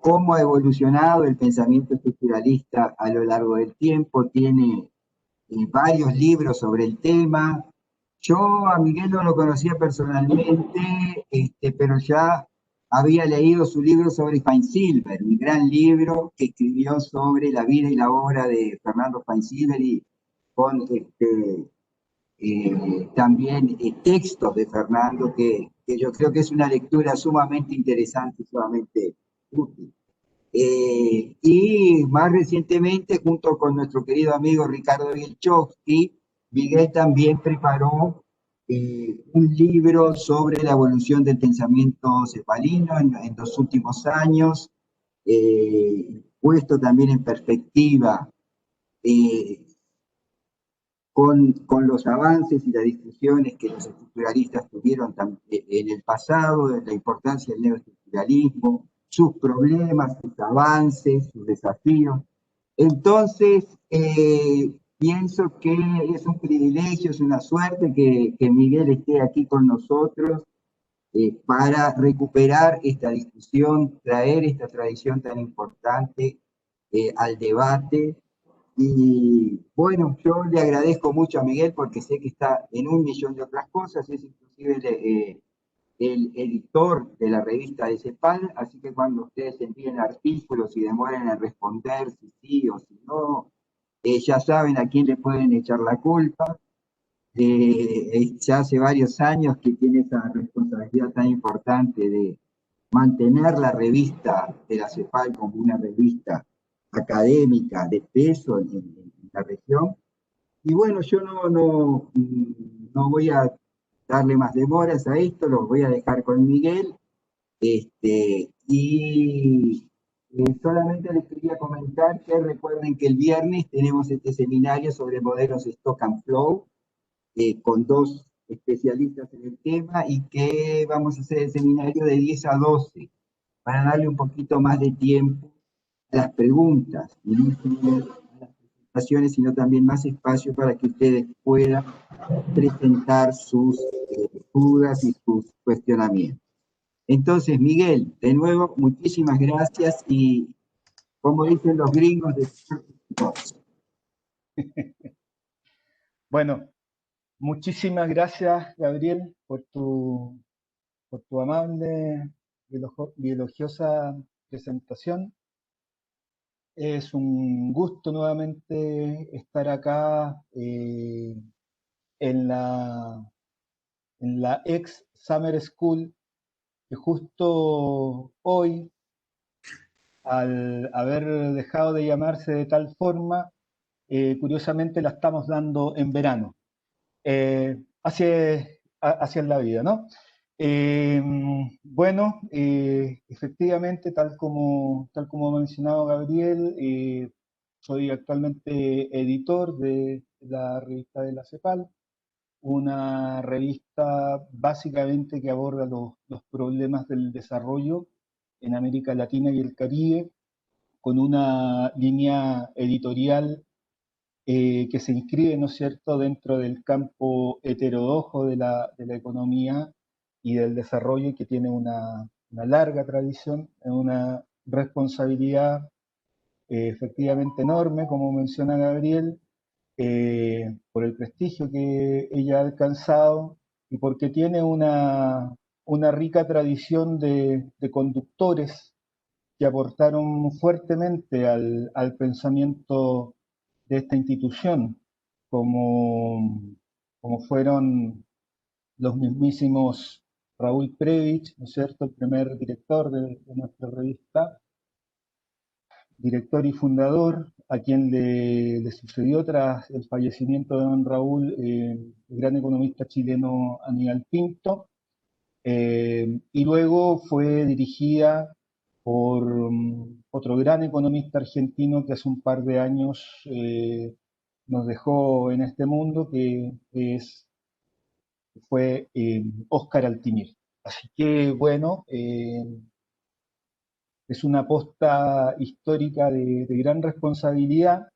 cómo ha evolucionado el pensamiento estructuralista a lo largo del tiempo. Tiene varios libros sobre el tema. Yo a Miguel no lo conocía personalmente, pero ya había leído su libro sobre Feinsilber, un gran libro que escribió sobre la vida y la obra de Fernando Feinsilber, y con también textos de Fernando, que yo creo que es una lectura sumamente interesante y sumamente útil. Y más recientemente, junto con nuestro querido amigo Ricardo Wielczowski, Miguel también preparó un libro sobre la evolución del pensamiento cepalino en los últimos años, puesto también en perspectiva eh, con los avances y las discusiones que los estructuralistas tuvieron en el pasado, de la importancia del neoestructuralismo, sus problemas, sus avances, sus desafíos. Entonces, pienso que es un privilegio, es una suerte que Miguel esté aquí con nosotros para recuperar esta discusión, traer esta tradición tan importante al debate. Y bueno, yo le agradezco mucho a Miguel porque sé que está en un millón de otras cosas, es inclusive el editor de la revista de CEPAL, así que cuando ustedes envíen artículos y demoren en responder si sí o si no, ya saben a quién le pueden echar la culpa. Ya hace varios años que tiene esa responsabilidad tan importante de mantener la revista de la CEPAL como una revista académica de peso en la región. Y bueno, yo no voy a darle más demoras a esto, lo voy a dejar con Miguel. Y solamente les quería comentar que recuerden que el viernes tenemos este seminario sobre modelos Stock and Flow, con dos especialistas en el tema, y que vamos a hacer el seminario de 10 a 12 para darle un poquito más de tiempo a las preguntas, y no solo a las presentaciones, sino también más espacio para que ustedes puedan presentar sus dudas y sus cuestionamientos. Entonces, Miguel, de nuevo, muchísimas gracias y, como dicen los gringos, de... Bueno, muchísimas gracias, Gabriel, por tu amable y elogiosa presentación. Es un gusto nuevamente estar acá en la ex Summer School, que justo hoy, al haber dejado de llamarse de tal forma, curiosamente la estamos dando en verano. Así es la vida, ¿no? Bueno, efectivamente, tal como ha mencionado Gabriel, soy actualmente editor de la revista de la CEPAL, una revista básicamente que aborda los problemas del desarrollo en América Latina y el Caribe, con una línea editorial que se inscribe, ¿no es cierto?, dentro del campo heterodoxo de la economía y del desarrollo, que tiene una larga tradición, una responsabilidad efectivamente enorme, como menciona Gabriel, por el prestigio que ella ha alcanzado y porque tiene una rica tradición de conductores que aportaron fuertemente al pensamiento de esta institución, como, como fueron los mismísimos Raúl Previch, ¿no es cierto?, el primer director de nuestra revista, director y fundador, a quien le sucedió tras el fallecimiento de don Raúl, el gran economista chileno Aníbal Pinto, y luego fue dirigida por otro gran economista argentino que hace un par de años nos dejó en este mundo, fue Óscar Altimir. Así que bueno, es una posta histórica de gran responsabilidad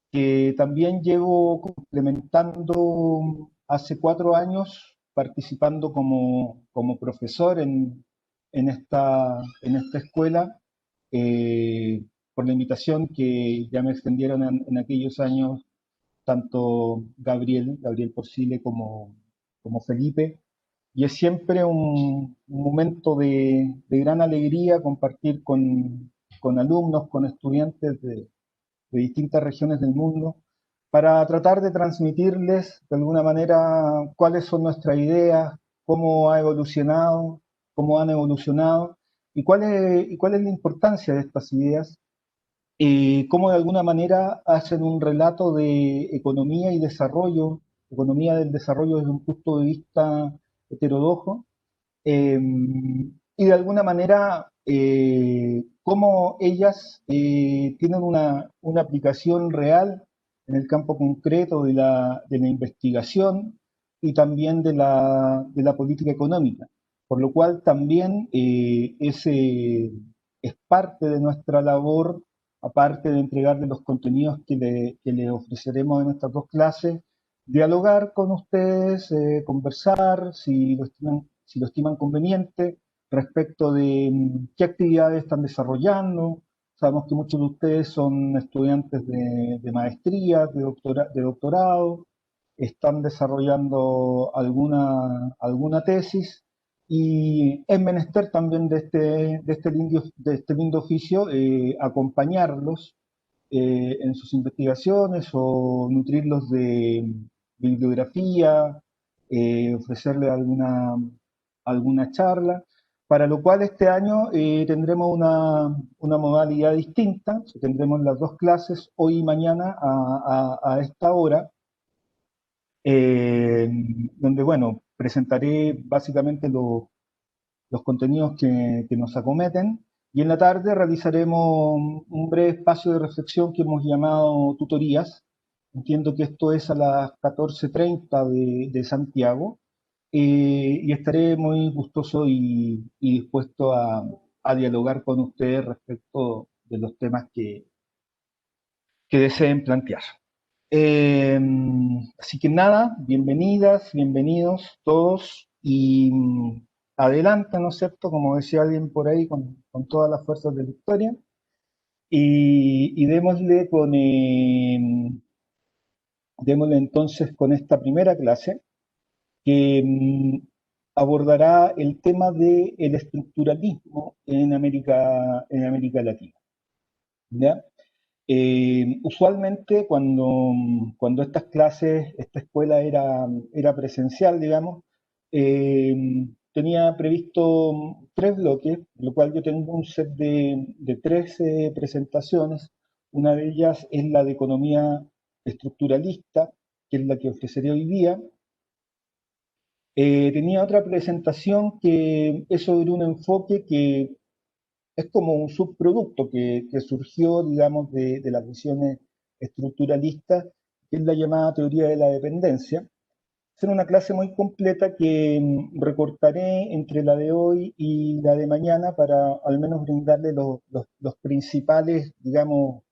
que también llevo complementando hace 4 años, participando como profesor en esta escuela, por la invitación que ya me extendieron en aquellos años, tanto Gabriel Porcile como Felipe. Y es siempre un momento de gran alegría compartir con alumnos, con estudiantes de distintas regiones del mundo, para tratar de transmitirles de alguna manera cuáles son nuestras ideas, cómo ha evolucionado, cómo han evolucionado y cuál es la importancia de estas ideas, cómo de alguna manera hacen un relato de economía del desarrollo desde un punto de vista heterodoxo, y de alguna manera cómo ellas tienen una aplicación real en el campo concreto de la investigación y también de la política económica, por lo cual también es parte de nuestra labor, aparte de entregarle los contenidos que le ofreceremos en estas dos clases, dialogar con ustedes, conversar, si lo estiman conveniente, respecto de qué actividades están desarrollando. Sabemos que muchos de ustedes son estudiantes de maestría, de doctorado, están desarrollando alguna tesis, y es menester también de este lindo oficio acompañarlos en sus investigaciones o nutrirlos de bibliografía, ofrecerle alguna charla, para lo cual este año tendremos una modalidad distinta. Tendremos las dos clases hoy y mañana a esta hora, donde, bueno, presentaré básicamente los contenidos que nos acometen, y en la tarde realizaremos un breve espacio de reflexión que hemos llamado tutorías. Entiendo que esto es a las 14:30 de Santiago, y estaré muy gustoso y dispuesto a dialogar con ustedes respecto de los temas que deseen plantear. Así que nada, bienvenidas, bienvenidos todos, y adelante, ¿no es cierto? Como decía alguien por ahí, con todas las fuerzas de la historia, y démosle entonces con esta primera clase, que abordará el tema del estructuralismo en América Latina. ¿Ya? Usualmente cuando estas clases, esta escuela era presencial, digamos, tenía previsto 3 bloques, lo cual yo tengo un set de 13 presentaciones. Una de ellas es la de economía estructuralista, que es la que ofreceré hoy día. Tenía otra presentación que es sobre un enfoque que es como un subproducto que surgió, digamos, de las visiones estructuralistas, que es la llamada teoría de la dependencia. Será una clase muy completa que recortaré entre la de hoy y la de mañana para al menos brindarle los principales, digamos,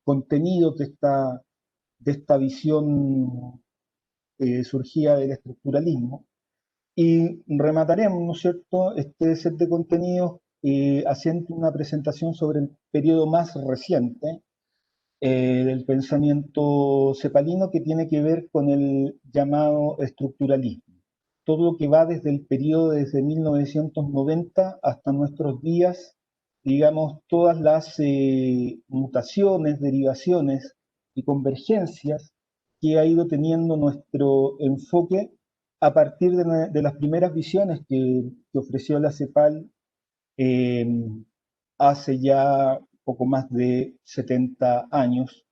contenidos de esta visión surgida del estructuralismo. Y remataremos, ¿no es cierto?, este set de contenidos haciendo una presentación sobre el periodo más reciente del pensamiento cepalino, que tiene que ver con el llamado estructuralismo. Todo lo que va desde el periodo desde 1990 hasta nuestros días, digamos, todas las mutaciones, derivaciones y convergencias que ha ido teniendo nuestro enfoque a partir de las primeras visiones que ofreció la CEPAL eh, hace ya poco más de 70 años,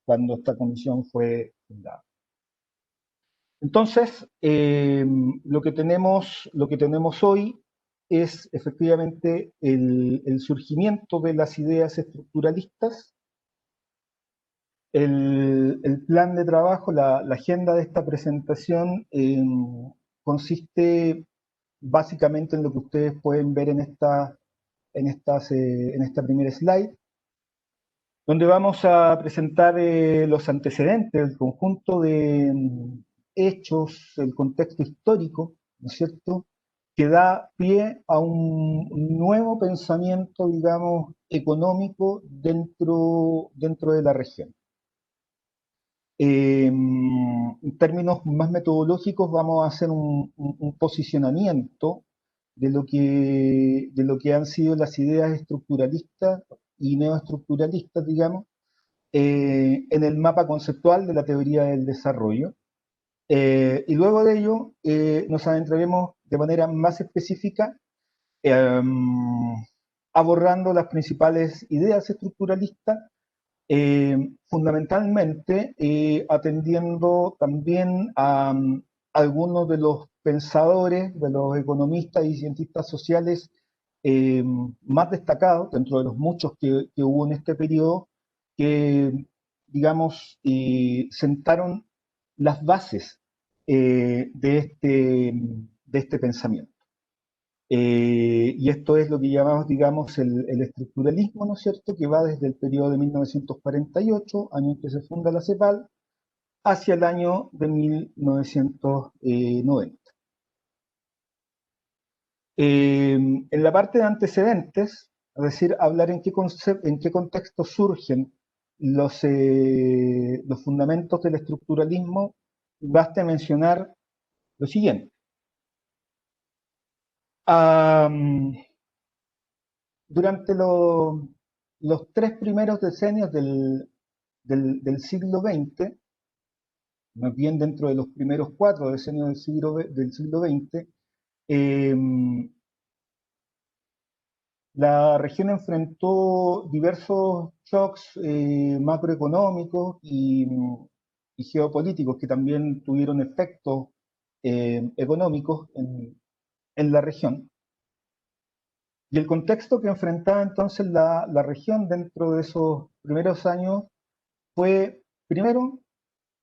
cuando esta comisión fue fundada. Entonces, lo que tenemos hoy es efectivamente el surgimiento de las ideas estructuralistas, el plan de trabajo, la agenda de esta presentación consiste básicamente en lo que ustedes pueden ver en esta primera slide, donde vamos a presentar los antecedentes, el conjunto de hechos, el contexto histórico, ¿no es cierto?, que da pie a un nuevo pensamiento, digamos, económico dentro de la región. En términos más metodológicos vamos a hacer un posicionamiento de lo que han sido las ideas estructuralistas y neoestructuralistas, digamos, en el mapa conceptual de la teoría del desarrollo. Y luego de ello nos adentraremos de manera más específica abordando las principales ideas estructuralistas, fundamentalmente atendiendo también a algunos de los pensadores, de los economistas y cientistas sociales más destacados, dentro de los muchos que hubo en este periodo, que, digamos, sentaron las bases de este pensamiento. Y esto es lo que llamamos, digamos, el estructuralismo, ¿no es cierto?, que va desde el periodo de 1948, año en que se funda la CEPAL, hacia el año de 1990. En la parte de antecedentes, es decir, hablar en qué contexto surgen los fundamentos del estructuralismo, basta mencionar lo siguiente. Durante los 3 primeros decenios del siglo XX, más bien dentro de los primeros 4 decenios del siglo XX, la región enfrentó diversos shocks macroeconómicos y geopolíticos que también tuvieron efectos económicos en la región. Y el contexto que enfrentaba entonces la región dentro de esos primeros años fue, primero,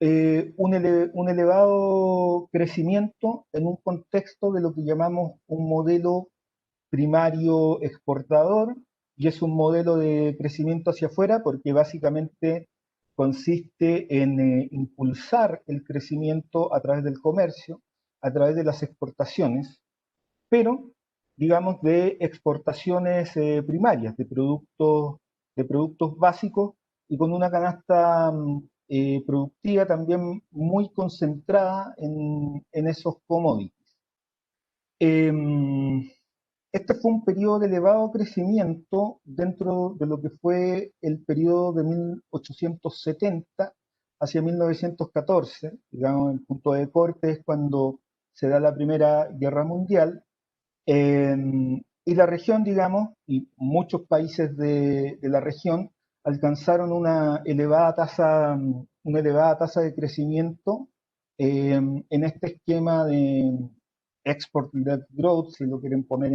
un elevado crecimiento en un contexto de lo que llamamos un modelo primario exportador, y es un modelo de crecimiento hacia afuera porque básicamente consiste en impulsar el crecimiento a través del comercio, a través de las exportaciones, pero digamos de exportaciones primarias, de productos básicos y con una canasta productiva también muy concentrada en esos commodities. Este fue un periodo de elevado crecimiento dentro de lo que fue el periodo de 1870 hacia 1914, digamos, el punto de corte es cuando se da la Primera Guerra Mundial, y la región, digamos, y muchos países de la región alcanzaron una elevada tasa de crecimiento en este esquema de export-led growth, si lo quieren poner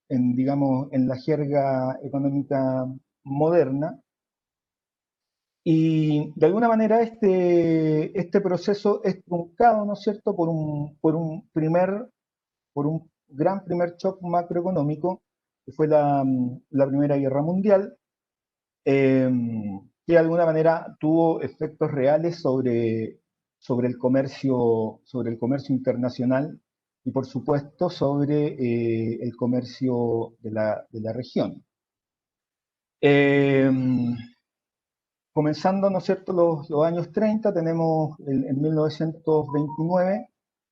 digamos, en la jerga económica moderna. Y de alguna manera este proceso es truncado, ¿no es cierto?, por un gran primer shock macroeconómico, que fue la Primera Guerra Mundial, que de alguna manera tuvo efectos reales sobre el comercio internacional y por supuesto sobre el comercio de la región. Comenzando, ¿no es cierto?, los años 30, tenemos en 1929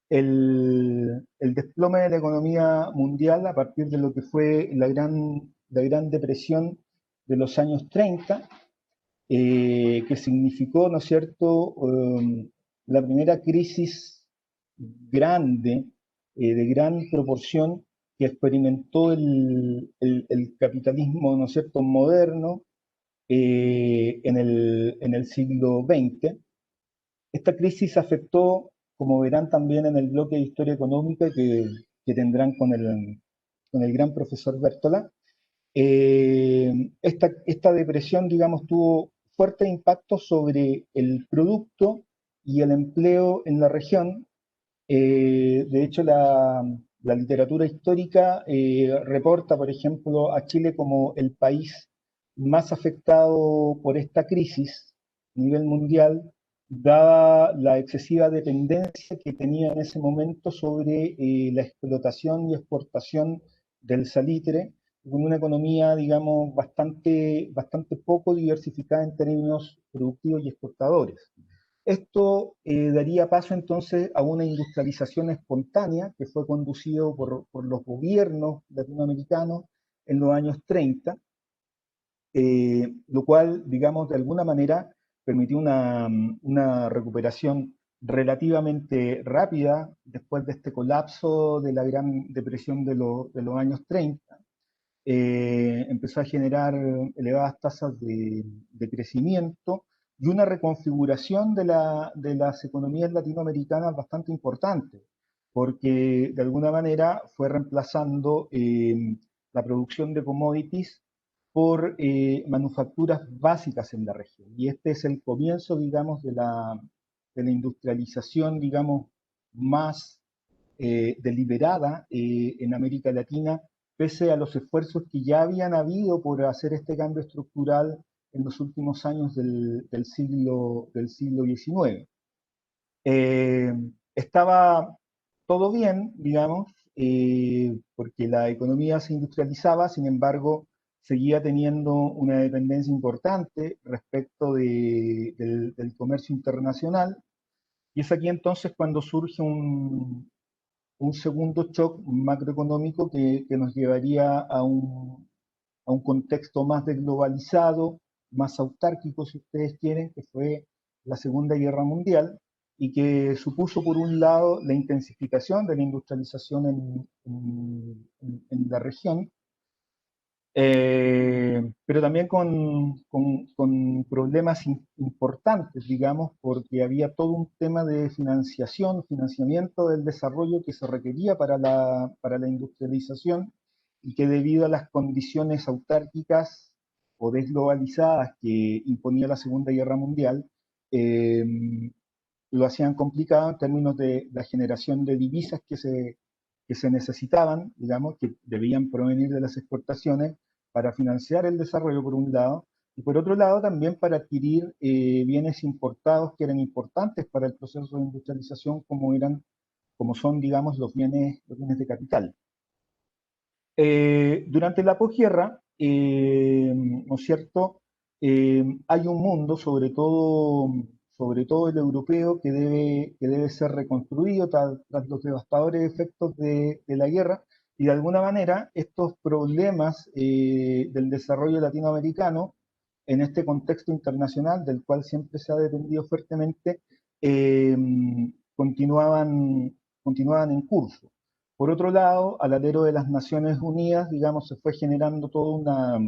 el desplome de la economía mundial a partir de lo que fue la Gran Depresión de los años 30, que significó, ¿no es cierto?, la primera crisis grande, de gran proporción, que experimentó el capitalismo, ¿no es cierto?, moderno en el siglo XX. Esta crisis afectó, como verán también en el bloque de historia económica que tendrán con el gran profesor Bertola, esta depresión, digamos, tuvo fuerte impacto sobre el producto y el empleo en la región. De hecho, la literatura histórica reporta, por ejemplo, a Chile como el país más afectado por esta crisis a nivel mundial, dada la excesiva dependencia que tenía en ese momento sobre la explotación y exportación del salitre, con una economía, digamos, bastante poco diversificada en términos productivos y exportadores. Esto daría paso entonces a una industrialización espontánea que fue conducido por los gobiernos latinoamericanos en los años 30, lo cual, digamos, de alguna manera permitió una recuperación relativamente rápida después de este colapso de la Gran Depresión de los años 30. Empezó a generar elevadas tasas de crecimiento y una reconfiguración de las economías latinoamericanas bastante importante, porque de alguna manera fue reemplazando la producción de commodities por manufacturas básicas en la región. Y este es el comienzo, digamos, de la industrialización, digamos, más deliberada en América Latina, pese a los esfuerzos que ya habían habido por hacer este cambio estructural en los últimos años del siglo XIX. Eh, Estaba todo bien, digamos, porque la economía se industrializaba, sin embargo, seguía teniendo una dependencia importante respecto del comercio internacional, y es aquí entonces cuando surge un segundo shock macroeconómico que nos llevaría a un contexto más desglobalizado, más autárquico, si ustedes quieren, que fue la Segunda Guerra Mundial, y que supuso, por un lado, la intensificación de la industrialización en la región, pero también con problemas importantes, digamos, porque había todo un tema de financiamiento del desarrollo que se requería para la industrialización y que debido a las condiciones autárquicas o desglobalizadas que imponía la Segunda Guerra Mundial, eh, lo hacían complicado en términos de la generación de divisas que se necesitaban, digamos, que debían provenir de las exportaciones para financiar el desarrollo por un lado, y por otro lado también para adquirir bienes importados que eran importantes para el proceso de industrialización como son, digamos, los bienes de capital. Durante la posguerra, ¿no es cierto? Hay un mundo, sobre todo el europeo, que debe ser reconstruido tras los devastadores efectos de la guerra, y de alguna manera estos problemas del desarrollo latinoamericano, en este contexto internacional del cual siempre se ha dependido fuertemente, eh, continuaban, continuaban en curso. Por otro lado, al alero de las Naciones Unidas, digamos, se fue generando toda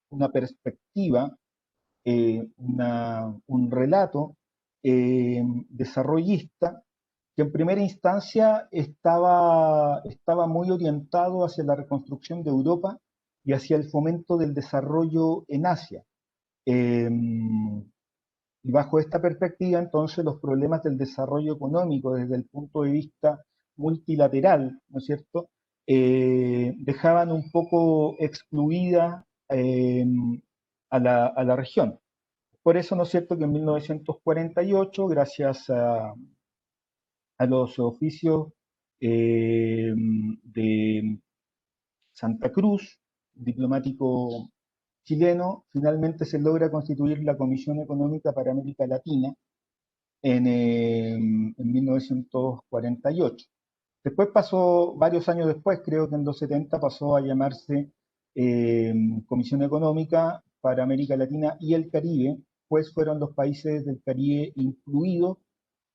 una perspectiva, un relato desarrollista que en primera instancia estaba muy orientado hacia la reconstrucción de Europa y hacia el fomento del desarrollo en Asia. Eh, y bajo esta perspectiva, entonces, los problemas del desarrollo económico desde el punto de vista multilateral, ¿no es cierto?, dejaban un poco excluida a la región. Por eso, ¿no es cierto?, que en 1948, gracias a los oficios de Santa Cruz, diplomático chileno, finalmente se logra constituir la Comisión Económica para América Latina en 1948. Después pasó, varios años después, creo que en los 70, pasó a llamarse Comisión Económica para América Latina y el Caribe, pues fueron los países del Caribe incluidos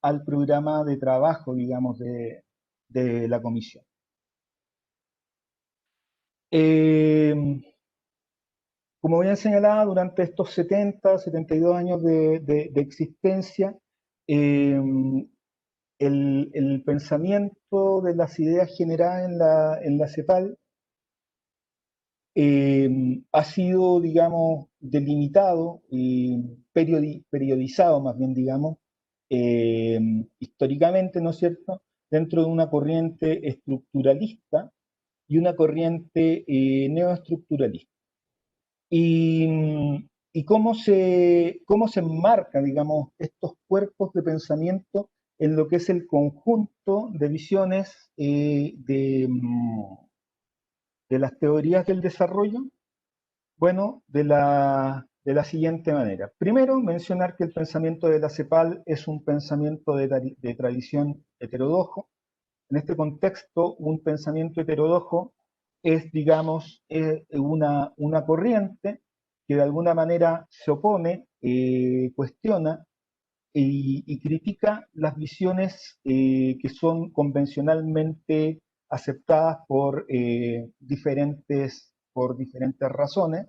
al programa de trabajo, digamos, de la Comisión. Eh, Como bien señalaba, durante estos 72 años de existencia, eh, el pensamiento de las ideas generadas en la CEPAL ha sido, digamos, delimitado y periodizado, más bien, digamos, eh, históricamente, ¿no es cierto?, dentro de una corriente estructuralista y una corriente neoestructuralista. Y y cómo se enmarca, digamos, estos cuerpos de pensamiento en lo que es el conjunto de visiones de las teorías del desarrollo. Bueno, de la siguiente manera. Primero, mencionar que el pensamiento de la CEPAL es un pensamiento de tradición heterodoxo. En este contexto, un pensamiento heterodoxo es, digamos, una corriente que de alguna manera se opone, cuestiona y critica las visiones que son convencionalmente aceptadas por diferentes razones,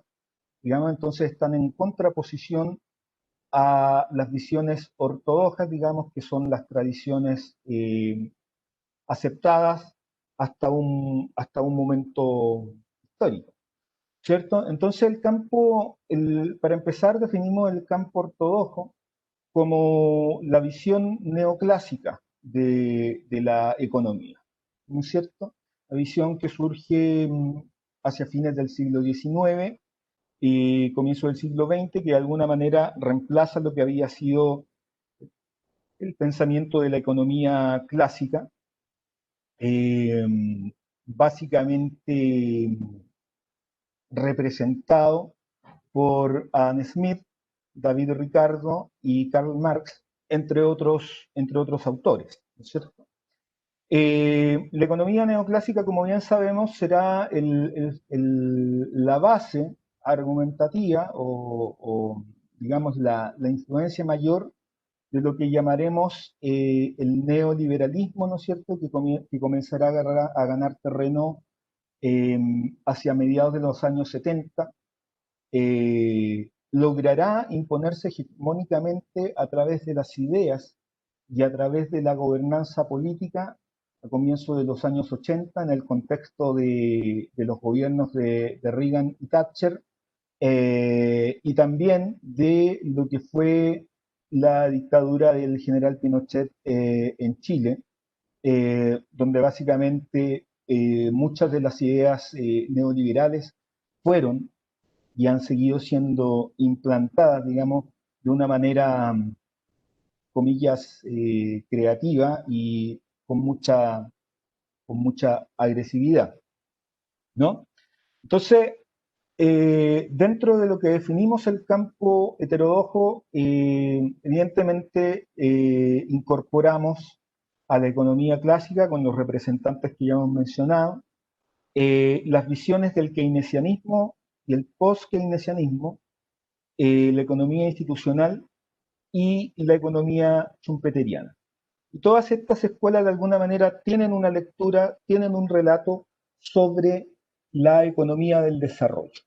digamos. Entonces están en contraposición a las visiones ortodoxas, digamos, que son las tradiciones aceptadas hasta un momento histórico, ¿cierto? Entonces para empezar, definimos el campo ortodoxo como la visión neoclásica de la economía, ¿no es cierto? La visión que surge hacia fines del siglo XIX y comienzo del siglo XX, que de alguna manera reemplaza lo que había sido el pensamiento de la economía clásica, eh, básicamente representado por Adam Smith, David Ricardo y Karl Marx, entre otros autores, ¿no es cierto? La economía neoclásica, como bien sabemos, será la base argumentativa o, digamos, la influencia mayor de lo que llamaremos el neoliberalismo, ¿no es cierto?, que comenzará a ganar terreno hacia mediados de los años 70. Logrará imponerse hegemónicamente a través de las ideas y a través de la gobernanza política a comienzos de los años 80 en el contexto de los gobiernos de Reagan y Thatcher, y también de lo que fue la dictadura del general Pinochet en Chile, donde básicamente muchas de las ideas neoliberales fueron y han seguido siendo implantadas, digamos, de una manera, comillas, creativa y con mucha agresividad, ¿no? Entonces, dentro de lo que definimos el campo heterodoxo, evidentemente incorporamos a la economía clásica con los representantes que ya hemos mencionado, las visiones del keynesianismo y el post-keynesianismo, la economía institucional y la economía schumpeteriana. Y todas estas escuelas de alguna manera tienen una lectura, tienen un relato sobre la economía del desarrollo.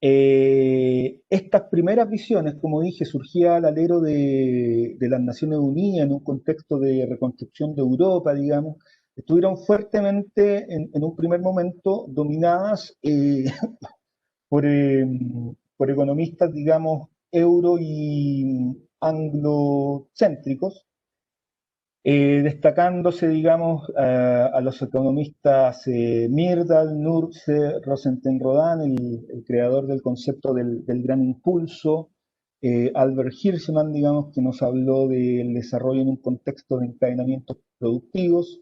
Estas primeras visiones, como dije, surgían al alero de las Naciones Unidas en un contexto de reconstrucción de Europa, digamos, estuvieron fuertemente en un primer momento dominadas por, eh, por economistas, digamos, euro y anglocéntricos, destacándose, digamos, a los economistas Myrdal, Nurse, Rosenthal-Rodin, el creador del concepto del gran impulso, Albert Hirschman, digamos, que nos habló del desarrollo en un contexto de encadenamientos productivos,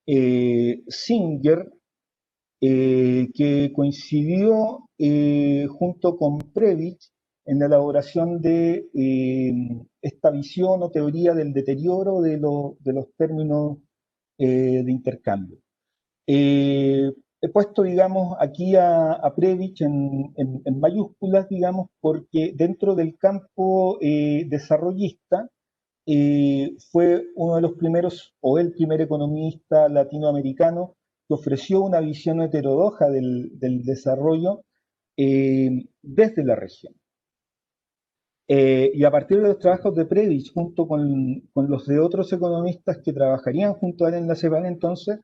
Singer, que coincidió junto con Prebisch en la elaboración de esta visión o teoría del deterioro de los términos de intercambio. He puesto, digamos, aquí a Prebisch en mayúsculas, digamos, porque dentro del campo desarrollista fue uno de los primeros, o el primer economista latinoamericano que ofreció una visión heterodoxa del desarrollo desde la región. Y a partir de los trabajos de Prebisch, junto con los de otros economistas que trabajarían junto a él en la CEPAL, entonces,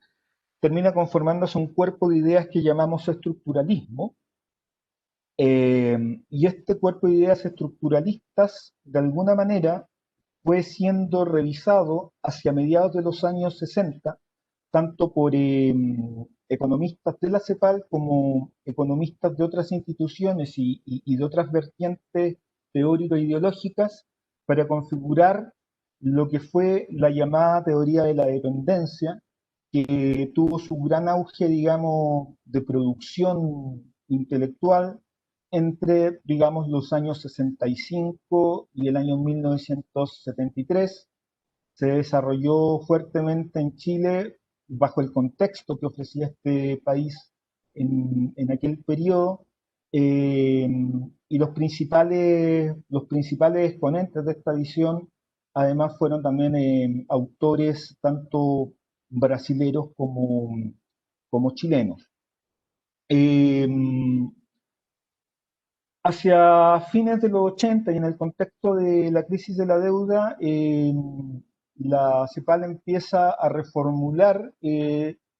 termina conformándose un cuerpo de ideas que llamamos estructuralismo. Y este cuerpo de ideas estructuralistas, de alguna manera, fue siendo revisado hacia mediados de los años 60 tanto por economistas de la CEPAL como economistas de otras instituciones y de otras vertientes teórico-ideológicas para configurar lo que fue la llamada teoría de la dependencia, que tuvo su gran auge, digamos, de producción intelectual entre, digamos, los años 65 y el año 1973. Se desarrolló fuertemente en Chile bajo el contexto que ofrecía este país en aquel periodo, eh, y los principales exponentes de esta visión además fueron también autores tanto brasileros como chilenos. Eh, Hacia fines de los 80 y en el contexto de la crisis de la deuda, la CEPAL empieza a reformular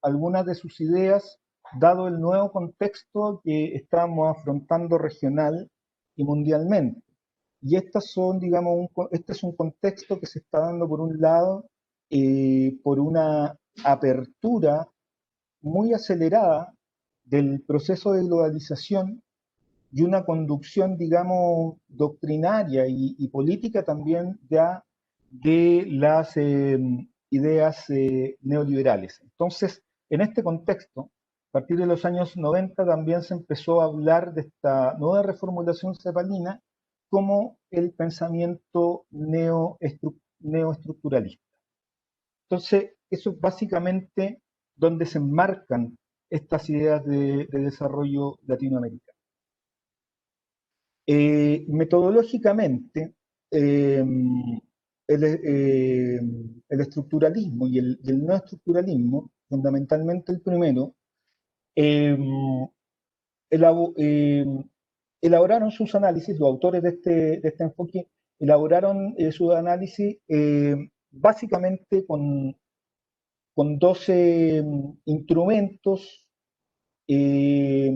algunas de sus ideas, dado el nuevo contexto que estamos afrontando regional y mundialmente. Y estas son, digamos, este es un contexto que se está dando por un lado por una apertura muy acelerada del proceso de globalización y una conducción, digamos, doctrinaria y política también ya de las ideas neoliberales. Entonces, en este contexto, a partir de los años 90 también se empezó a hablar de esta nueva reformulación cepalina como el pensamiento neoestructuralista. Entonces, eso es básicamente donde se enmarcan estas ideas de desarrollo latinoamericano. Metodológicamente, el estructuralismo y el no estructuralismo, fundamentalmente el primero, eh, elaboraron sus análisis, los autores de este enfoque elaboraron sus análisis básicamente con 12 instrumentos, eh,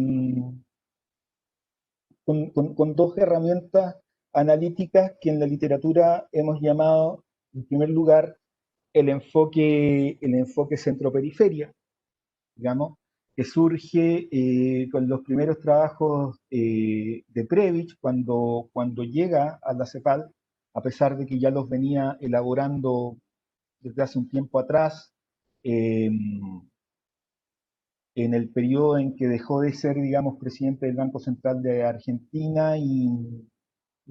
con dos herramientas analíticas que en la literatura hemos llamado, en primer lugar, el enfoque centro-periferia, digamos, que surge con los primeros trabajos de Previch cuando llega a la CEPAL, a pesar de que ya los venía elaborando desde hace un tiempo atrás, eh, en el periodo en que dejó de ser, digamos, presidente del Banco Central de Argentina y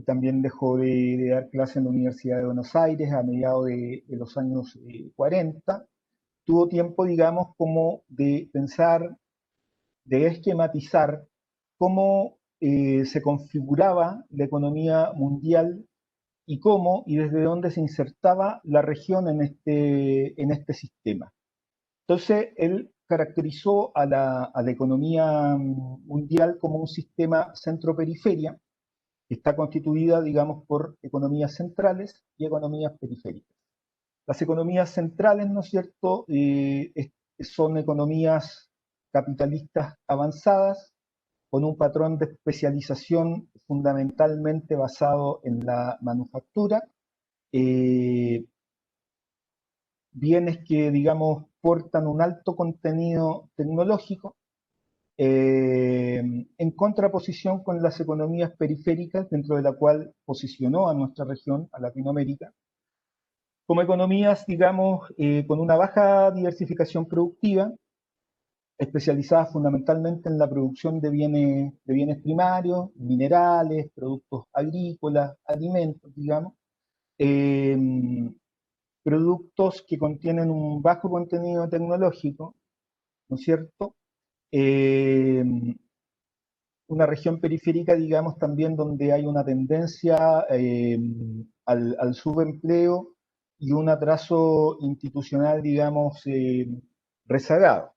también dejó de dar clase en la Universidad de Buenos Aires a mediados de los años 40. Tuvo tiempo, digamos, como de pensar, de esquematizar cómo se configuraba la economía mundial y cómo y desde dónde se insertaba la región en este sistema. Entonces, él caracterizó a la economía mundial como un sistema centro-periferia, que está constituida, digamos, por economías centrales y economías periféricas. Las economías centrales, ¿no es cierto?, son economías capitalistas avanzadas, con un patrón de especialización fundamentalmente basado en la manufactura, eh, bienes que, digamos, portan un alto contenido tecnológico, en contraposición con las economías periféricas, dentro de la cual posicionó a nuestra región, a Latinoamérica, como economías, digamos, con una baja diversificación productiva, especializadas fundamentalmente en la producción de bienes primarios, minerales, productos agrícolas, alimentos, digamos, eh, productos que contienen un bajo contenido tecnológico, ¿no es cierto? Eh, una región periférica, digamos, también donde hay una tendencia al subempleo y un atraso institucional, digamos, rezagado.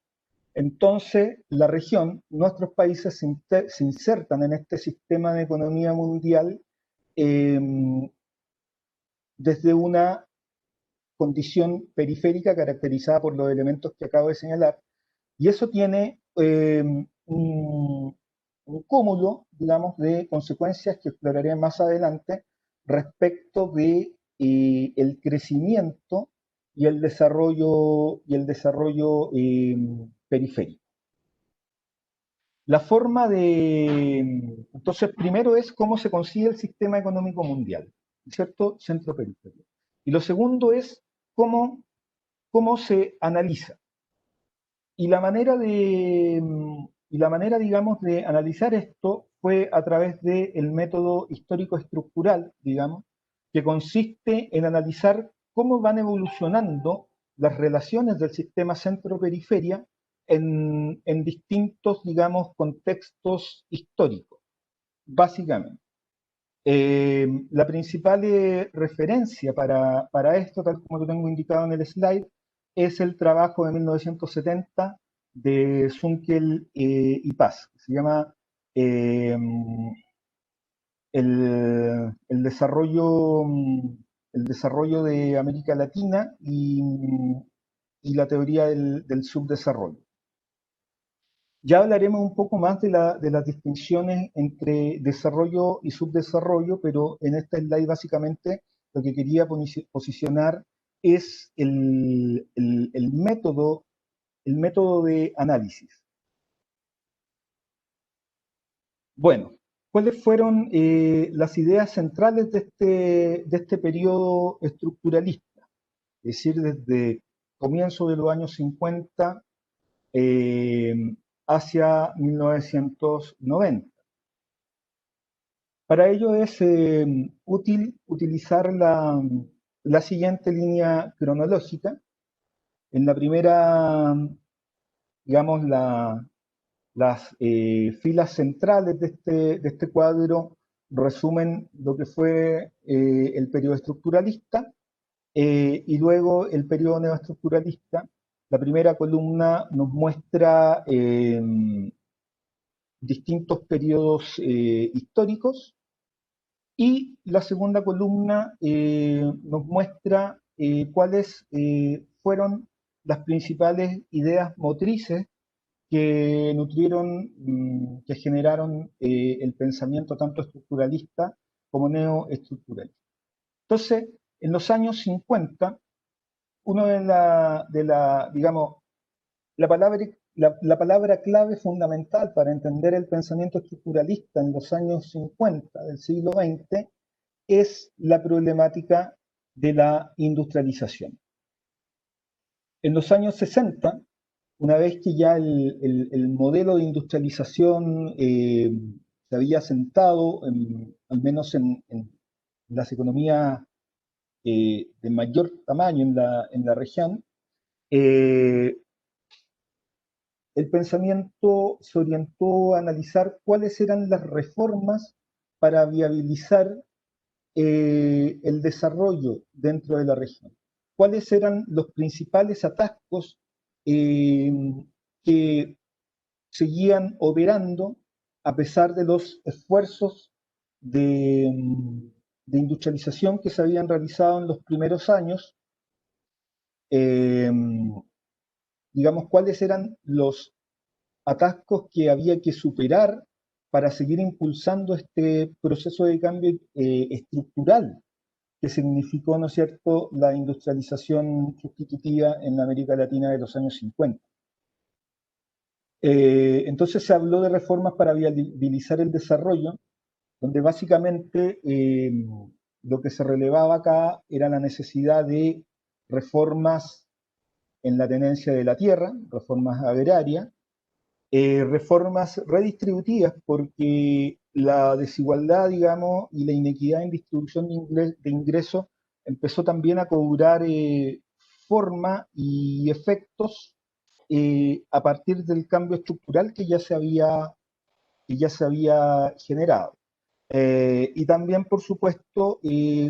Entonces, la región, nuestros países se insertan en este sistema de economía mundial eh, desde una condición periférica caracterizada por los elementos que acabo de señalar, y eso tiene un cúmulo, digamos, de consecuencias que exploraré más adelante respecto de el crecimiento y el desarrollo periférico. La forma de... Entonces, primero es cómo se consigue el sistema económico mundial, ¿cierto? Centro-periferia. Y lo segundo es cómo se analiza. Y la manera, digamos, de analizar esto fue a través del método histórico-estructural, digamos, que consiste en analizar cómo van evolucionando las relaciones del sistema centro-periferia en distintos, digamos, contextos históricos, básicamente. La principal referencia para esto, tal como lo tengo indicado en el slide, es el trabajo de 1970 de Zunkel y Paz, que se llama eh, el desarrollo de América Latina y la teoría del subdesarrollo. Ya hablaremos un poco más de las distinciones entre desarrollo y subdesarrollo, pero en esta slide básicamente lo que quería posicionar es el método de análisis. Bueno, ¿cuáles fueron las ideas centrales de este periodo estructuralista? Es decir, desde comienzo de los años 50 hacia 1990. Para ello es útil utilizar la siguiente línea cronológica. En la primera, digamos, las filas centrales de este cuadro resumen lo que fue el periodo estructuralista y luego el periodo neoestructuralista. La primera columna nos muestra distintos periodos históricos y la segunda columna nos muestra cuáles fueron las principales ideas motrices que nutrieron, que generaron el pensamiento tanto estructuralista como neoestructuralista. Entonces, en los años 50, uno digamos, la palabra clave fundamental para entender el pensamiento estructuralista en los años 50 del siglo XX es la problemática de la industrialización. En los años 60, una vez que ya el modelo de industrialización se había asentado, al menos en las economías de mayor tamaño en la región, el pensamiento se orientó a analizar cuáles eran las reformas para viabilizar el desarrollo dentro de la región. ¿Cuáles eran los principales atascos que seguían operando a pesar de los esfuerzos de industrialización que se habían realizado en los primeros años? Digamos, cuáles eran los atascos que había que superar para seguir impulsando este proceso de cambio estructural que significó, ¿no es cierto?, la industrialización sustitutiva en la América Latina de los años 50. Entonces se habló de reformas para viabilizar el desarrollo, donde básicamente lo que se relevaba acá era la necesidad de reformas en la tenencia de la tierra, reformas agrarias, reformas redistributivas, porque la desigualdad, digamos, y la inequidad en distribución de ingresos empezó también a cobrar forma y efectos a partir del cambio estructural que ya se había generado. Y también, por supuesto,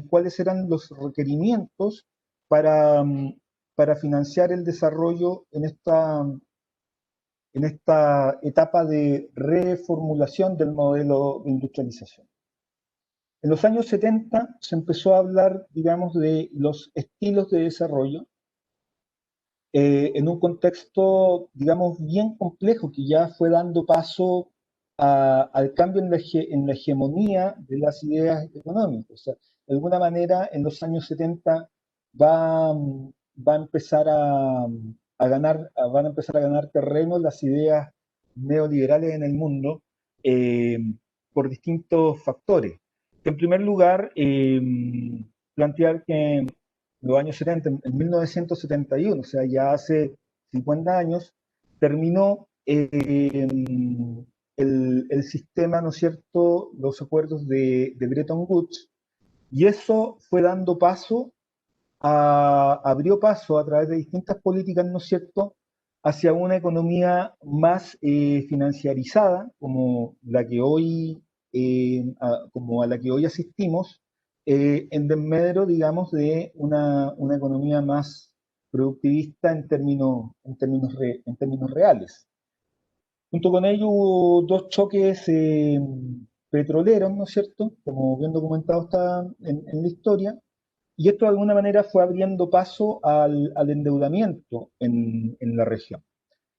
cuáles eran los requerimientos para, para financiar el desarrollo en esta etapa de reformulación del modelo de industrialización. En los años 70 se empezó a hablar, digamos, de los estilos de desarrollo en un contexto, digamos, bien complejo que ya fue dando paso al cambio en la hegemonía de las ideas económicas. O sea, de alguna manera, en los años 70 va va a empezar van a empezar a ganar terreno las ideas neoliberales en el mundo eh, por distintos factores. En primer lugar, plantear que en los años 70, en 1971, o sea, ya hace 50 años, terminó el sistema, ¿no es cierto?, los acuerdos de Bretton Woods, y eso fue dando paso abrió paso a través de distintas políticas, ¿no es cierto?, hacia una economía más financiarizada, como la que hoy, como a la que hoy asistimos, en desmedro, digamos, de una economía más productivista en términos reales. Junto con ello hubo dos choques petroleros, ¿no es cierto?, como bien documentado está en la historia, y esto de alguna manera fue abriendo paso al endeudamiento en la región.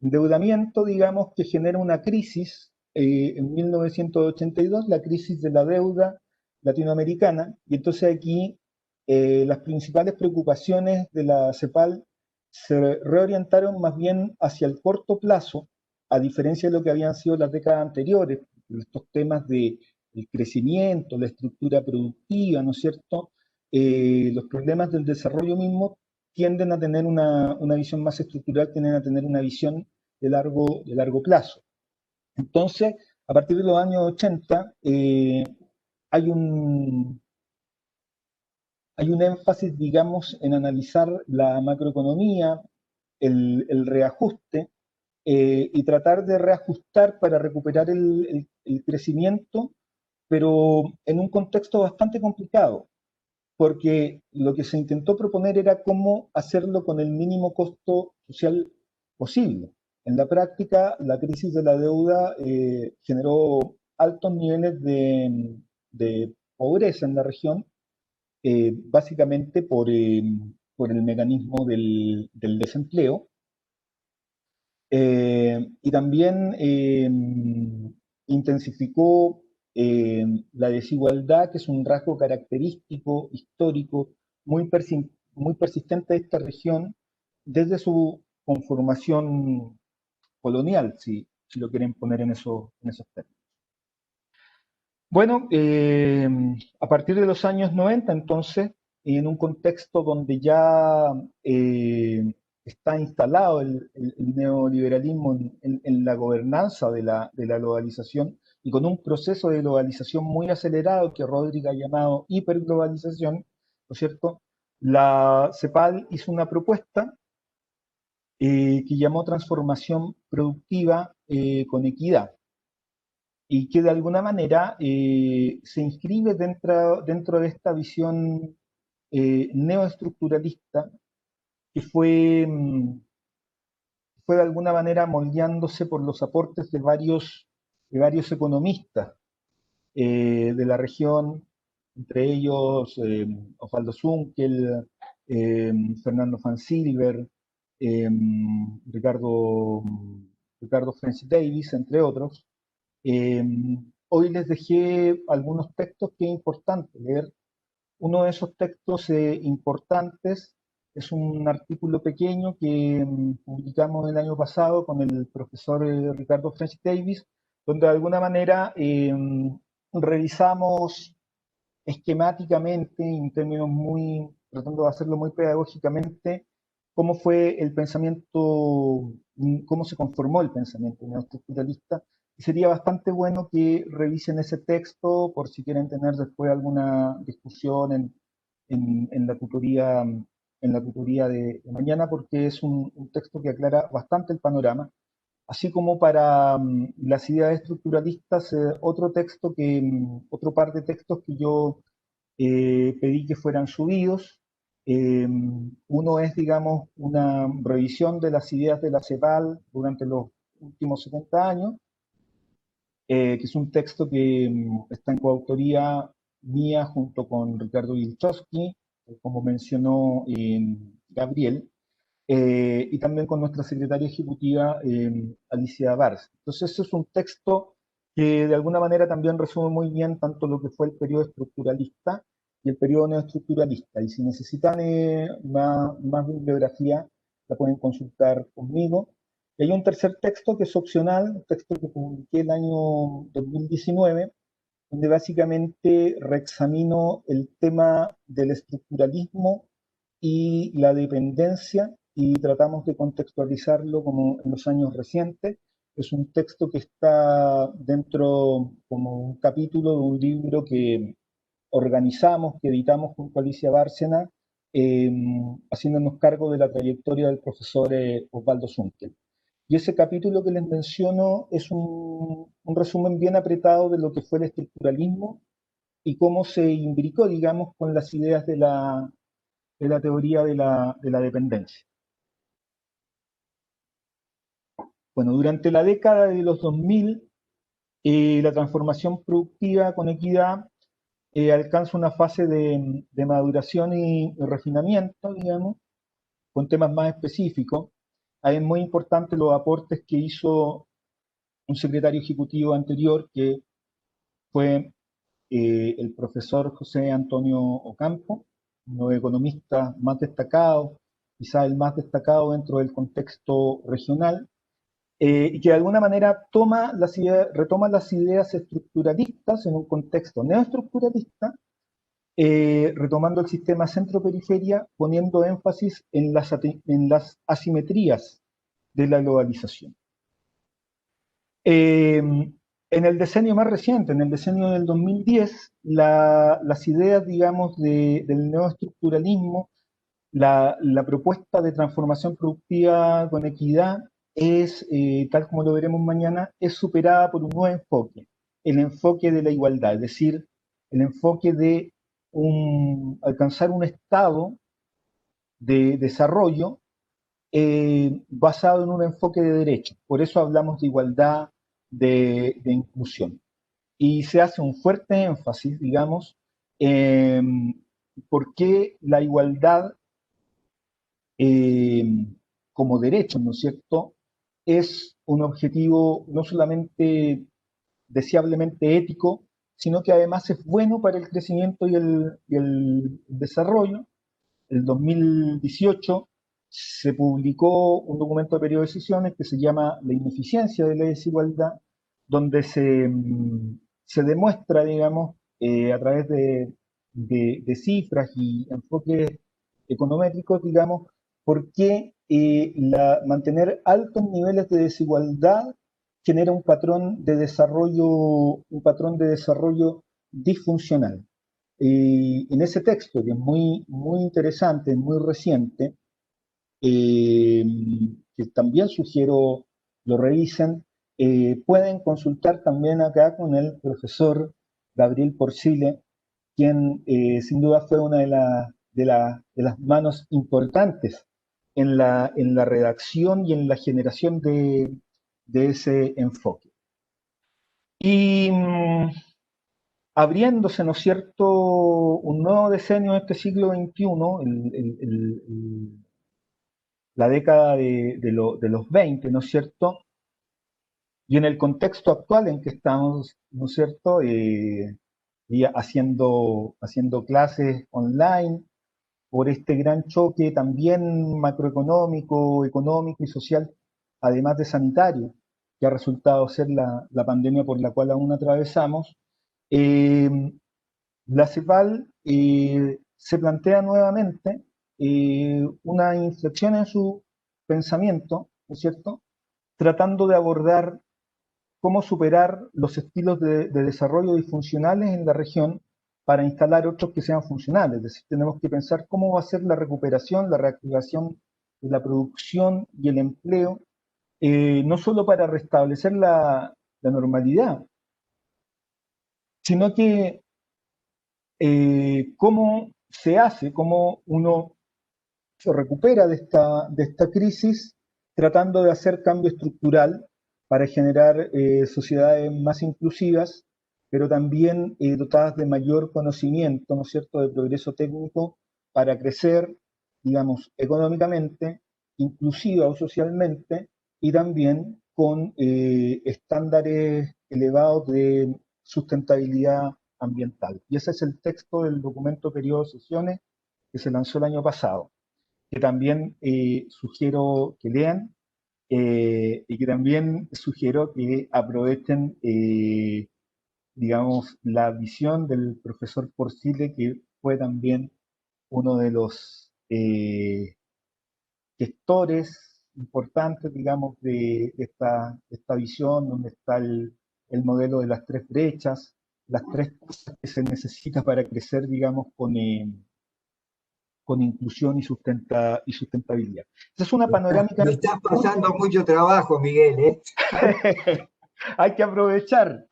Endeudamiento, digamos, que genera una crisis en 1982, la crisis de la deuda latinoamericana, y entonces aquí las principales preocupaciones de la CEPAL se reorientaron más bien hacia el corto plazo, a diferencia de lo que habían sido las décadas anteriores, estos temas de el crecimiento, la estructura productiva, ¿no es cierto? Los problemas del desarrollo mismo tienden a tener una visión más estructural, tienden a tener una visión de largo plazo. Entonces, a partir de los años 80, hay un, hay un énfasis, digamos, en analizar la macroeconomía, el reajuste, y tratar de reajustar para recuperar el crecimiento, pero en un contexto bastante complicado, porque lo que se intentó proponer era cómo hacerlo con el mínimo costo social posible. En la práctica, la crisis de la deuda generó altos niveles de pobreza en la región, básicamente por el mecanismo del desempleo, y también intensificó la desigualdad, que es un rasgo característico, histórico, muy persistente de esta región desde su conformación colonial, si lo quieren poner en esos términos. Bueno, a partir de los años 90, entonces, en un contexto donde ya está instalado el neoliberalismo en la gobernanza de la globalización y con un proceso de globalización muy acelerado que Rodríguez ha llamado hiperglobalización, ¿no es cierto? La CEPAL hizo una propuesta que llamó transformación productiva con equidad y que de alguna manera se inscribe dentro de esta visión neoestructuralista que fue de alguna manera moldeándose por los aportes de varios economistas de la región, entre ellos Osvaldo Zunkel, Fernando Van Silver, eh, Ricardo, Ricardo Francis Davis, entre otros. Eh, Hoy les dejé algunos textos que es importante leer. Uno de esos textos importantes es un artículo pequeño que publicamos el año pasado con el profesor Ricardo Francis Davis, donde de alguna manera revisamos esquemáticamente, en términos muy, tratando de hacerlo muy pedagógicamente, cómo fue el pensamiento, cómo se conformó el pensamiento neoestructuralista. Y sería bastante bueno que revisen ese texto por si quieren tener después alguna discusión en la tutoría de mañana, porque es un texto que aclara bastante el panorama. Así como para las ideas estructuralistas, otro par de textos que yo pedí que fueran subidos. Uno es, digamos, una revisión de las ideas de la CEPAL durante los últimos 70 años, que es un texto que está en coautoría mía junto con Ricardo Wilczowski, como mencionó Gabriel, y también con nuestra secretaria ejecutiva, Alicia Bars. Entonces, ese es un texto que de alguna manera también resume muy bien tanto lo que fue el periodo estructuralista y el periodo neoestructuralista. Y si necesitan más bibliografía, la pueden consultar conmigo. Y hay un tercer texto que es opcional, un texto que publiqué el año 2019, donde básicamente reexamino el tema del estructuralismo y la dependencia y tratamos de contextualizarlo como en los años recientes. Es un texto que está dentro como un capítulo de un libro que organizamos, que editamos junto a Alicia Bárcena, haciéndonos cargo de la trayectoria del profesor Osvaldo Zunkel. Y ese capítulo que les menciono es un resumen bien apretado de lo que fue el estructuralismo y cómo se imbricó, digamos, con las ideas de la teoría de la dependencia. Bueno, durante la década de los 2000, la transformación productiva con equidad alcanza una fase de maduración y refinamiento, digamos, con temas más específicos. Ahí es muy importante los aportes que hizo un secretario ejecutivo anterior, que fue el profesor José Antonio Ocampo, uno de los economistas más destacados, quizá el más destacado dentro del contexto regional, y que de alguna manera retoma las ideas estructuralistas en un contexto neoestructuralista, retomando el sistema centro-periferia, poniendo énfasis en las asimetrías de la globalización. En el decenio más reciente, en el decenio del 2010, las ideas, digamos, del neoestructuralismo, la propuesta de transformación productiva con equidad es, tal como lo veremos mañana, es superada por un nuevo enfoque, el enfoque de la igualdad, es decir, el enfoque de alcanzar un estado de desarrollo basado en un enfoque de derechos. Por eso hablamos de igualdad, de inclusión. Y se hace un fuerte énfasis, digamos, en por qué la igualdad como derecho, ¿no es cierto?, es un objetivo no solamente deseablemente ético, sino que además es bueno para el crecimiento y el desarrollo. En 2018 se publicó un documento de periodo de decisiones que se llama La ineficiencia de la desigualdad, donde se demuestra, digamos, a través de cifras y enfoques econométricos, digamos, por qué mantener altos niveles de desigualdad genera un patrón de desarrollo disfuncional. En ese texto, que es muy interesante, muy reciente, que también sugiero lo revisen, pueden consultar también acá con el profesor Gabriel Porcile, quien sin duda fue una de las manos importantes en la redacción y en la generación de ese enfoque. Y abriéndose, ¿no es cierto?, un nuevo decenio de este siglo XXI, la década de los 20, ¿no es cierto?, y en el contexto actual en que estamos, ¿no es cierto?, y haciendo clases online, por este gran choque también macroeconómico, económico y social, además de sanitario, que ha resultado ser la pandemia por la cual aún atravesamos, la CEPAL se plantea nuevamente una inflexión en su pensamiento, ¿no es cierto?, tratando de abordar cómo superar los estilos de desarrollo disfuncionales en la región para instalar otros que sean funcionales. Es decir, tenemos que pensar cómo va a ser la recuperación, la reactivación de la producción y el empleo, no solo para restablecer la normalidad, sino que cómo se hace, cómo uno se recupera de esta crisis tratando de hacer cambio estructural para generar sociedades más inclusivas, pero también dotadas de mayor conocimiento, ¿no es cierto?, de progreso técnico para crecer, digamos, económicamente, inclusiva o socialmente, y también con estándares elevados de sustentabilidad ambiental. Y ese es el texto del documento Periodo de Sesiones que se lanzó el año pasado, que también sugiero que lean y que también sugiero que aprovechen, digamos, la visión del profesor Porcile, que fue también uno de los gestores importantes, digamos, de esta visión, donde está el modelo de las tres brechas, las tres cosas que se necesita para crecer, digamos, con inclusión y sustentabilidad. Esa es una panorámica. Me estás pasando mucho trabajo, Miguel, ¿eh? Hay que aprovechar,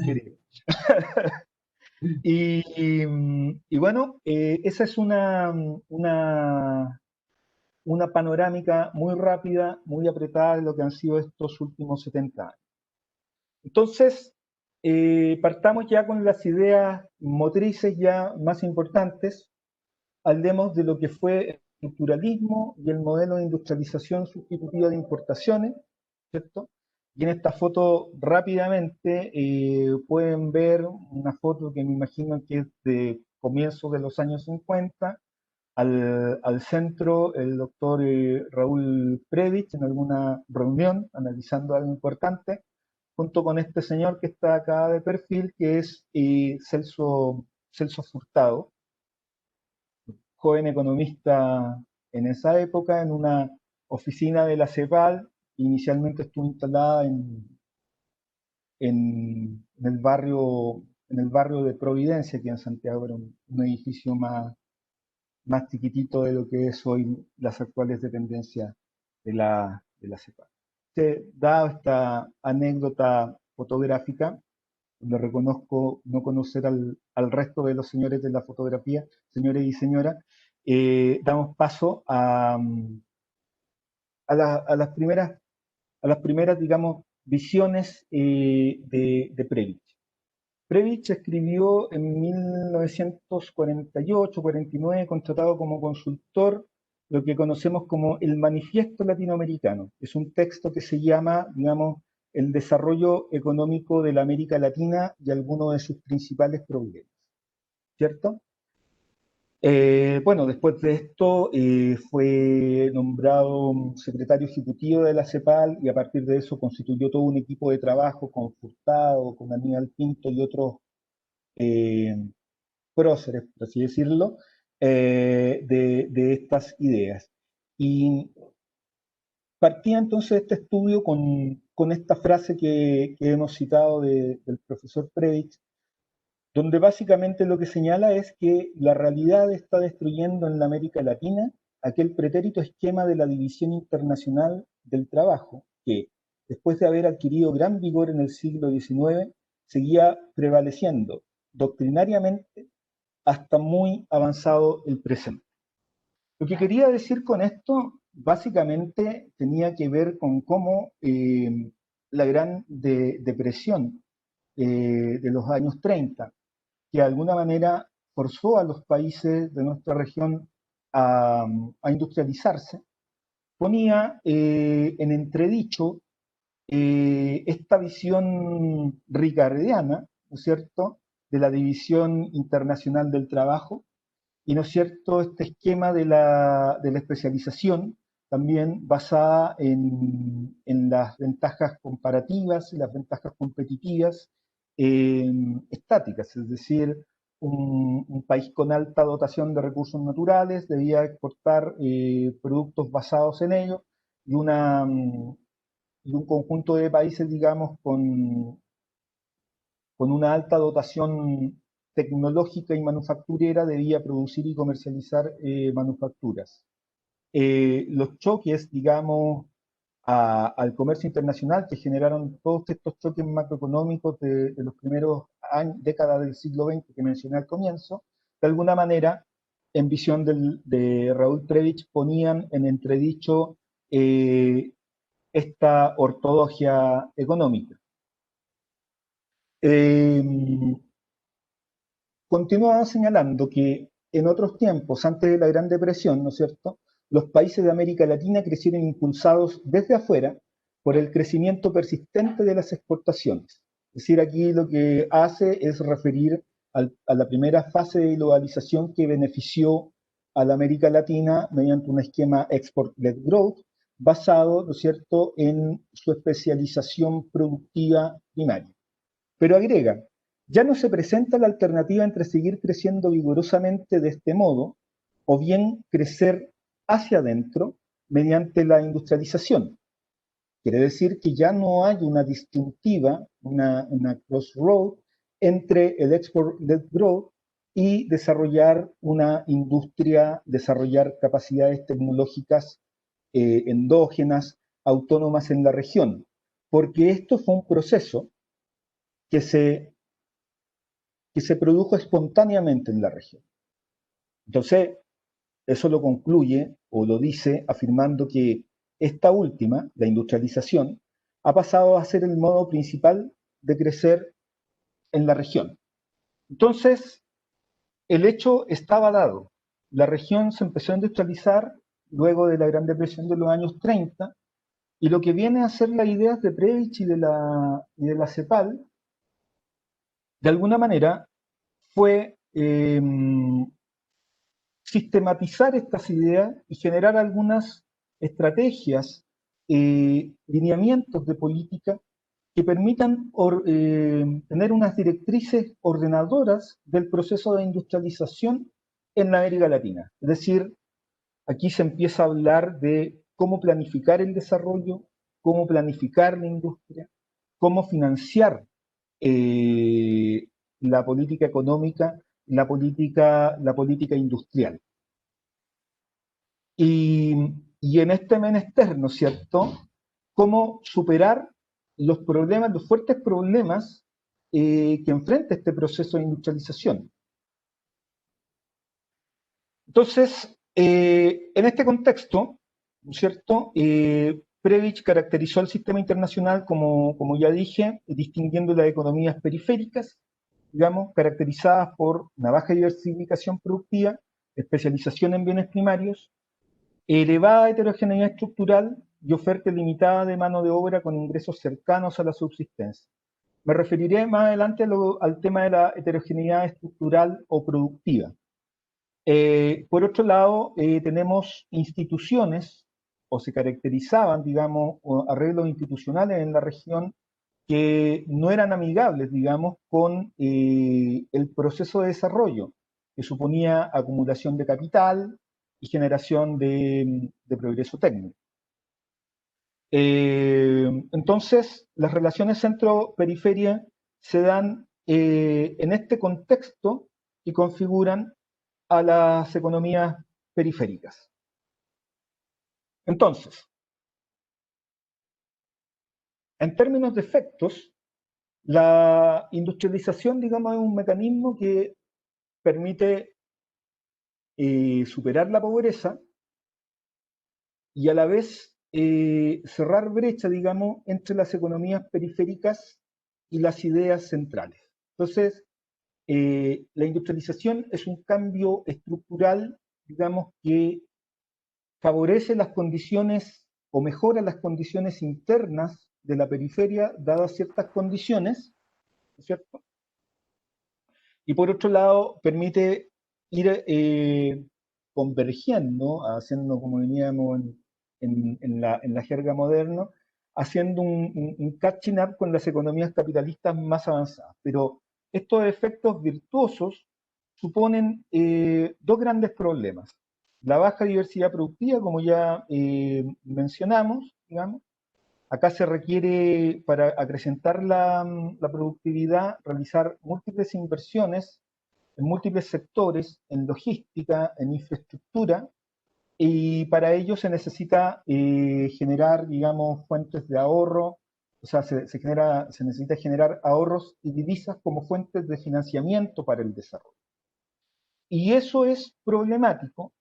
querido. Y bueno, esa es una panorámica muy rápida, muy apretada de lo que han sido estos últimos 70 años. Entonces, partamos ya con las ideas motrices ya más importantes. Hablemos de lo que fue el estructuralismo y el modelo de industrialización sustitutiva de importaciones, ¿cierto? Y en esta foto rápidamente pueden ver una foto que me imagino que es de comienzos de los años 50, al centro el doctor Raúl Predich en alguna reunión analizando algo importante, junto con este señor que está acá de perfil, que es Celso Furtado, joven economista en esa época, en una oficina de la CEPAL. Inicialmente estuvo instalada en el barrio de Providencia, que en Santiago era un edificio más chiquitito de lo que es hoy las actuales dependencias de la CEPAL. Dada esta anécdota fotográfica, le reconozco no conocer al resto de los señores de la fotografía, señores y señoras, damos paso a las primeras, digamos, visiones de Previch. Previch escribió en 1948-49, contratado como consultor, lo que conocemos como el Manifiesto Latinoamericano. Es un texto que se llama, digamos, el desarrollo económico de la América Latina y algunos de sus principales problemas, ¿cierto? Bueno, después de esto fue nombrado secretario ejecutivo de la CEPAL y a partir de eso constituyó todo un equipo de trabajo con Furtado, con Aníbal Pinto y otros próceres, por así decirlo, de estas ideas. Y partía entonces este estudio con esta frase que hemos citado del profesor Predich, donde básicamente lo que señala es que la realidad está destruyendo en la América Latina aquel pretérito esquema de la división internacional del trabajo, que después de haber adquirido gran vigor en el siglo XIX, seguía prevaleciendo doctrinariamente hasta muy avanzado el presente. Lo que quería decir con esto básicamente tenía que ver con cómo la gran depresión de los años 30, que de alguna manera forzó a los países de nuestra región a industrializarse, ponía en entredicho esta visión ricardiana, ¿no es cierto?, de la división internacional del trabajo, y no es cierto, este esquema de la especialización, también basada en las ventajas comparativas y las ventajas competitivas estáticas, es decir, un país con alta dotación de recursos naturales debía exportar productos basados en ellos y, y un conjunto de países, digamos, con una alta dotación tecnológica y manufacturera debía producir y comercializar manufacturas. Los choques, digamos, al comercio internacional que generaron todos estos choques macroeconómicos de los primeros décadas del siglo XX que mencioné al comienzo, de alguna manera, en visión de Raúl Predich, ponían en entredicho esta ortodoxia económica. Continuaba señalando que en otros tiempos, antes de la Gran Depresión, ¿no es cierto?, los países de América Latina crecieron impulsados desde afuera por el crecimiento persistente de las exportaciones, Es decir, aquí lo que hace es referir a la primera fase de globalización que benefició a la América Latina mediante un esquema Export-Led Growth basado, ¿no es cierto?, en su especialización productiva primaria. Pero agrega, ya no se presenta la alternativa entre seguir creciendo vigorosamente de este modo o bien crecer hacia adentro mediante la industrialización. Quiere decir que ya no hay una distintiva, una crossroad entre el export-led growth y desarrollar una industria, desarrollar capacidades tecnológicas endógenas, autónomas en la región, porque esto fue un proceso que se produjo espontáneamente en la región. Entonces, eso lo concluye o lo dice afirmando que esta última, la industrialización, ha pasado a ser el modo principal de crecer en la región. Entonces, el hecho estaba dado. La región se empezó a industrializar luego de la Gran Depresión de los años 30, y lo que viene a ser las ideas de Prebisch y de la CEPAL, de alguna manera, fue sistematizar estas ideas y generar algunas estrategias, lineamientos de política que permitan tener unas directrices ordenadoras del proceso de industrialización en la América Latina. Es decir, aquí se empieza a hablar de cómo planificar el desarrollo, cómo planificar la industria, cómo financiar la política económica, la política industrial. Y en este menester, ¿no es cierto?, cómo superar los problemas, los fuertes problemas que enfrenta este proceso de industrialización. Entonces, en este contexto, ¿no es cierto?, Prebisch caracterizó el sistema internacional como ya dije, distinguiendo las economías periféricas, digamos, caracterizadas por una baja diversificación productiva, especialización en bienes primarios, elevada heterogeneidad estructural y oferta limitada de mano de obra con ingresos cercanos a la subsistencia. Me referiré más adelante al tema de la heterogeneidad estructural o productiva. Por otro lado, tenemos instituciones, o se caracterizaban, digamos, arreglos institucionales en la región que no eran amigables, digamos, con el proceso de desarrollo, que suponía acumulación de capital y generación de progreso técnico. Entonces, las relaciones centro-periferia se dan en este contexto y configuran a las economías periféricas. Entonces, en términos de efectos, la industrialización, digamos, es un mecanismo que permite superar la pobreza y a la vez cerrar brecha, digamos, entre las economías periféricas y las ideas centrales. Entonces, la industrialización es un cambio estructural, digamos, que favorece las condiciones o mejora las condiciones internas de la periferia, dadas ciertas condiciones, ¿no es cierto? Y por otro lado, permite ir convergiendo, haciendo como veníamos en la jerga moderna, haciendo un catching up con las economías capitalistas más avanzadas. Pero estos efectos virtuosos suponen dos grandes problemas. La baja diversidad productiva, como ya mencionamos, digamos. Acá se requiere, para acrecentar la productividad, realizar múltiples inversiones en múltiples sectores, en logística, en infraestructura, y para ello se necesita generar, digamos, fuentes de ahorro, o sea, se necesita generar ahorros y divisas como fuentes de financiamiento para el desarrollo. Y eso es problemático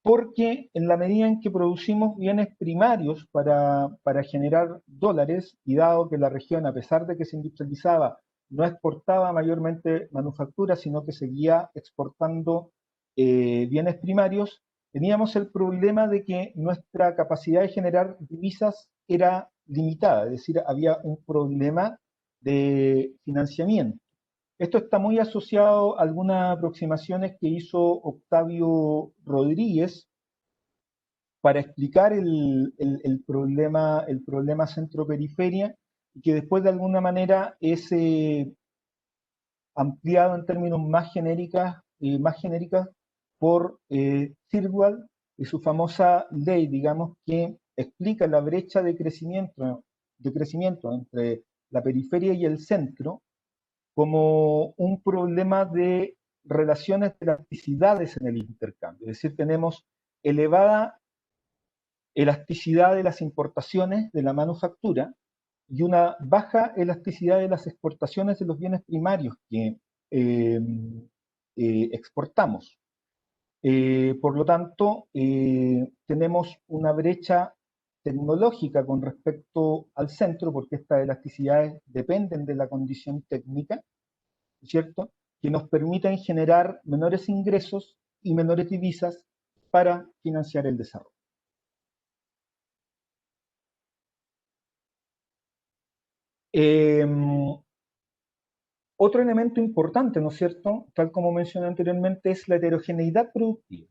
porque en la medida en que producimos bienes primarios para generar dólares, y dado que la región, a pesar de que se industrializaba, no exportaba mayormente manufacturas, sino que seguía exportando bienes primarios, teníamos el problema de que nuestra capacidad de generar divisas era limitada, es decir, había un problema de financiamiento. Esto está muy asociado a algunas aproximaciones que hizo Octavio Rodríguez para explicar el problema centro-periferia, y que después de alguna manera es ampliado en términos más genéricas por Sirwall y su famosa ley, digamos, que explica la brecha de crecimiento entre la periferia y el centro como un problema de relaciones de elasticidades en el intercambio. Es decir, tenemos elevada elasticidad de las importaciones de la manufactura y una baja elasticidad de las exportaciones de los bienes primarios que eh, exportamos. Por lo tanto, tenemos una brecha tecnológica con respecto al centro, porque estas elasticidades dependen de la condición técnica, ¿cierto? Que nos permiten generar menores ingresos y menores divisas para financiar el desarrollo. Otro elemento importante, ¿no es cierto?, tal como mencioné anteriormente, es la heterogeneidad productiva.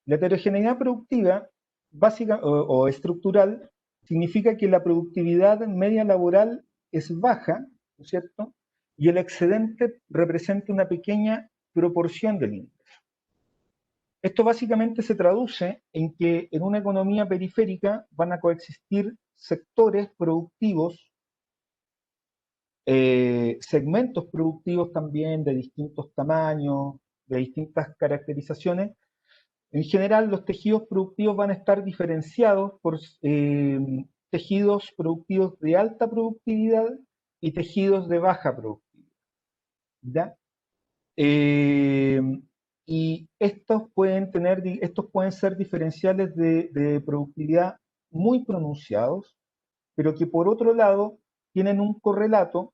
La heterogeneidad productiva básica o estructural significa que la productividad media laboral es baja, ¿no es cierto?, y el excedente representa una pequeña proporción del ingreso. Esto básicamente se traduce en que en una economía periférica van a coexistir sectores productivos, segmentos productivos también de distintos tamaños, de distintas caracterizaciones. En general, los tejidos productivos van a estar diferenciados por tejidos productivos de alta productividad y tejidos de baja productividad, ¿ya? Y estos pueden ser diferenciales de productividad muy pronunciados, pero que por otro lado tienen un correlato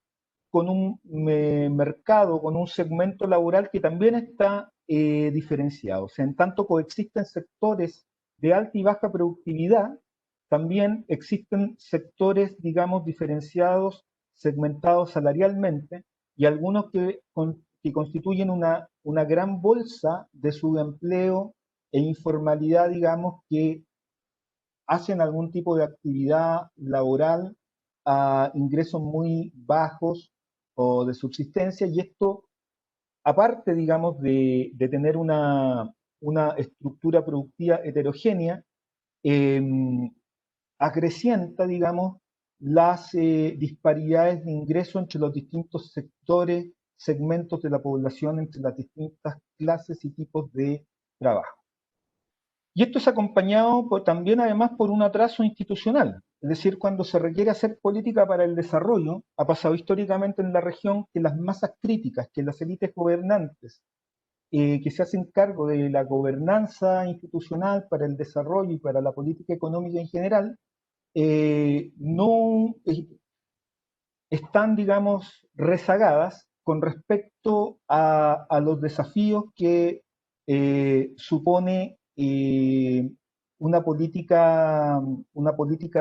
con un mercado, con un segmento laboral que también está diferenciado. O sea, en tanto coexisten sectores de alta y baja productividad, también existen sectores, digamos, diferenciados, segmentados salarialmente, y algunos que constituyen una gran bolsa de subempleo e informalidad, digamos, que hacen algún tipo de actividad laboral a ingresos muy bajos o de subsistencia, y esto, aparte, digamos, de tener una estructura productiva heterogénea, eh, acrecienta, digamos, las disparidades de ingreso entre los distintos sectores, segmentos de la población, entre las distintas clases y tipos de trabajo. Y esto es acompañado también, además, por un atraso institucional. Es decir, cuando se requiere hacer política para el desarrollo, ha pasado históricamente en la región que las masas críticas, que las élites gobernantes, que se hacen cargo de la gobernanza institucional para el desarrollo y para la política económica en general, no están, digamos, rezagadas con respecto a los desafíos que supone una política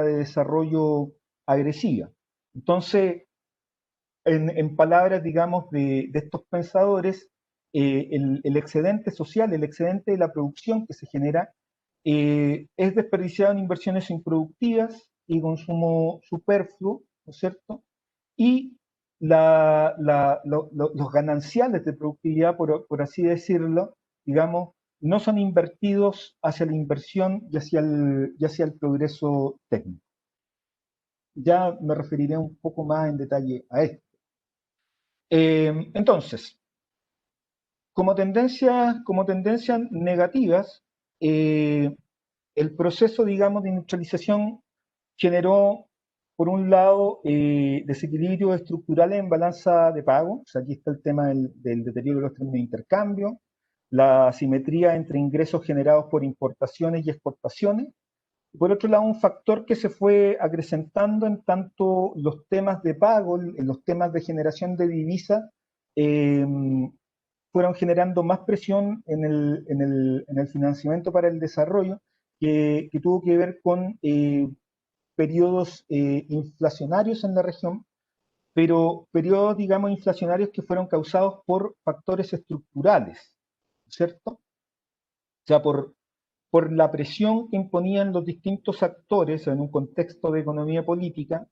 de desarrollo agresiva. Entonces, en palabras, digamos, de estos pensadores, el excedente social, el excedente de la producción que se genera, es desperdiciado en inversiones improductivas y consumo superfluo, ¿no es cierto? Y los gananciales de productividad, por así decirlo, digamos, no son invertidos hacia la inversión y hacia el progreso técnico. Ya me referiré un poco más en detalle a esto. Entonces, como tendencias negativas, el proceso, digamos, de industrialización generó, por un lado, desequilibrio estructural en balanza de pago. O sea, aquí está el tema del deterioro de los términos de intercambio, la asimetría entre ingresos generados por importaciones y exportaciones. Y por otro lado, un factor que se fue acrecentando en tanto los temas de pago, en los temas de generación de divisa, eh, fueron generando más presión en el financiamiento para el desarrollo, que tuvo que ver con periodos inflacionarios en la región, pero periodos, digamos, inflacionarios que fueron causados por factores estructurales, ¿cierto? O sea, por la presión que imponían los distintos actores en un contexto de economía política.